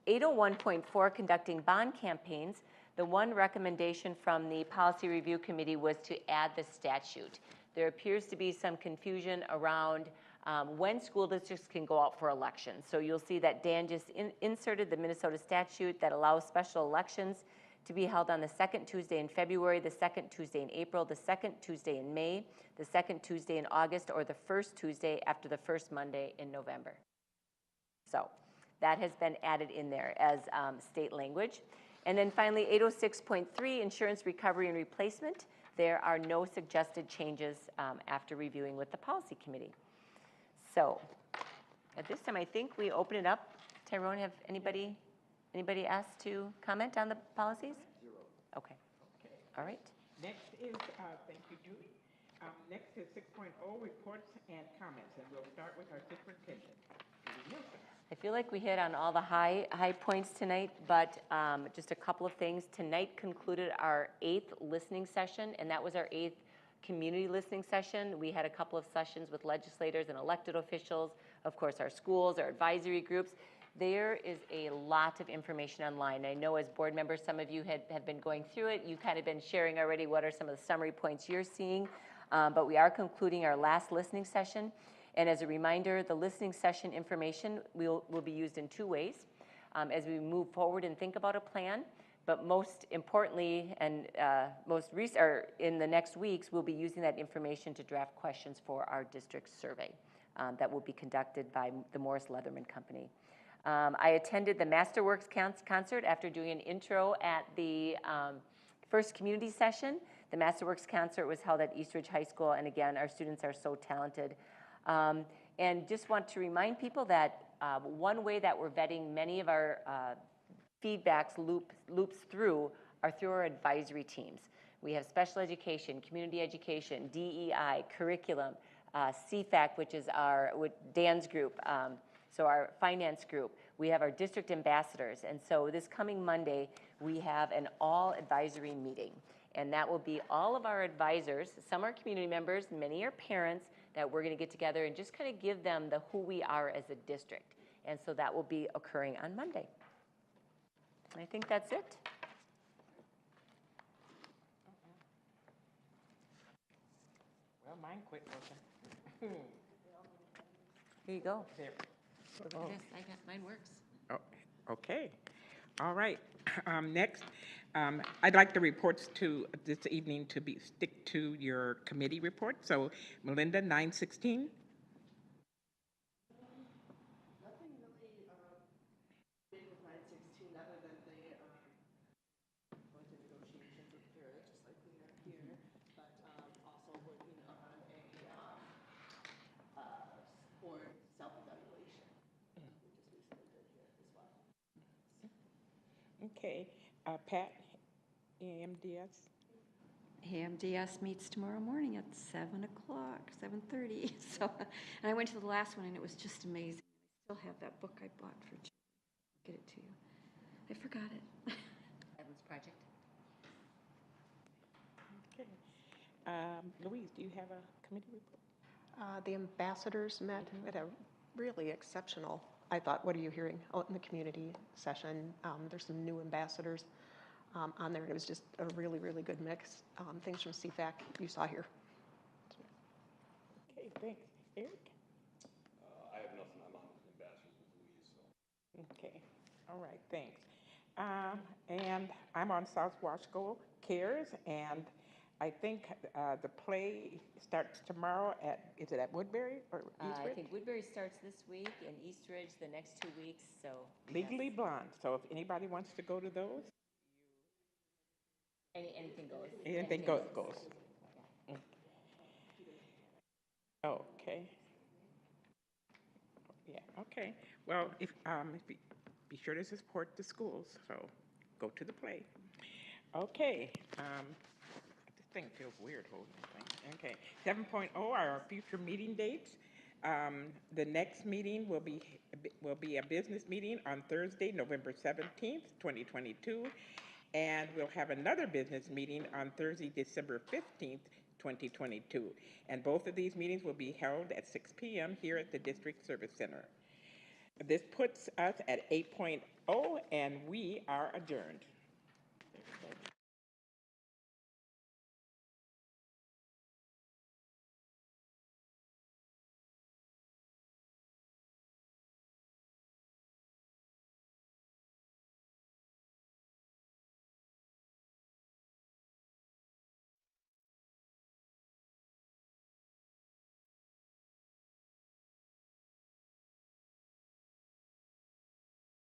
801.4, conducting bond campaigns. The one recommendation from the policy review committee was to add the statute. There appears to be some confusion around when school districts can go out for elections. So you'll see that Dan just inserted the Minnesota statute that allows special elections to be held on the second Tuesday in February, the second Tuesday in April, the second Tuesday in May, the second Tuesday in August, or the first Tuesday after the first Monday in November. So that has been added in there as state language. And then finally, 806.3, insurance recovery and replacement. There are no suggested changes after reviewing with the policy committee. So at this time, I think we open it up. Tyrone, have anybody asked to comment on the policies? Zero. Okay. All right. Next is, thank you, Julie. Next is 6.0, reports and comments, and we'll start with our superintendent, Julie Nielsen. I feel like we hit on all the high points tonight, but just a couple of things. Tonight concluded our 8th listening session, and that was our 8th community listening session. We had a couple of sessions with legislators and elected officials, of course, our schools, our advisory groups. There is a lot of information online. I know as board members, some of you have been going through it. You've kind of been sharing already what are some of the summary points you're seeing. But we are concluding our last listening session. And as a reminder, the listening session information will be used in two ways as we move forward and think about a plan. But most importantly, and in the next weeks, we'll be using that information to draft questions for our district survey that will be conducted by the Morris Leatherman Company. I attended the Masterworks concert after doing an intro at the first community session. The Masterworks concert was held at Eastridge High School, and again, our students are so talented. And just want to remind people that one way that we're vetting many of our feedbacks loops through are through our advisory teams. We have special education, community education, DEI, curriculum, CFAC, which is Dan's group, so our finance group. We have our district ambassadors. And so this coming Monday, we have an all advisory meeting. And that will be all of our advisors. Some are community members, many are parents, that we're going to get together and just kind of give them the who we are as a district. And so that will be occurring on Monday. I think that's it. Well, mine quit working. Here you go. There. Oh. Yes, mine works. Oh, okay. All right. Next, I'd like the reports this evening to stick to your committee report. So, Melinda, 916. Nothing really big with 916 other than the going to negotiations with Kara, just like we have here, but also working on a board self-evaluation, we just recently did here as well. Okay. Pat, AMDS. AMDS meets tomorrow morning at 7 o'clock, 7:30. So, and I went to the last one, and it was just amazing. I still have that book I bought for Jim. Get it to you. I forgot it. Evan's project. Okay. Louise, do you have a committee report? The ambassadors met at a really exceptional, I thought, what are you hearing out in the community session? There's some new ambassadors on there, and it was just a really, really good mix. Things from CFAC you saw here. Okay, thanks. Eric? I have nothing. I'm on ambassadors with Louise. So. Okay. All right, thanks. And I'm on SoWashCo Cares, and I think the play starts tomorrow is it at Woodbury or Eastridge? I think Woodbury starts this week and Eastridge the next 2 weeks, so. Legally Blonde, so if anybody wants to go to those. Anything goes. Anything goes. Okay. Yeah, okay. Well, if be sure to support the schools, so go to the play. Okay. This thing feels weird holding this thing. Okay. 7.0 are our future meeting dates. The next meeting will be a business meeting on Thursday, November 17th, 2022. And we'll have another business meeting on Thursday, December 15th, 2022. And both of these meetings will be held at 6 p.m. here at the District Service Center. This puts us at 8.0, and we are adjourned.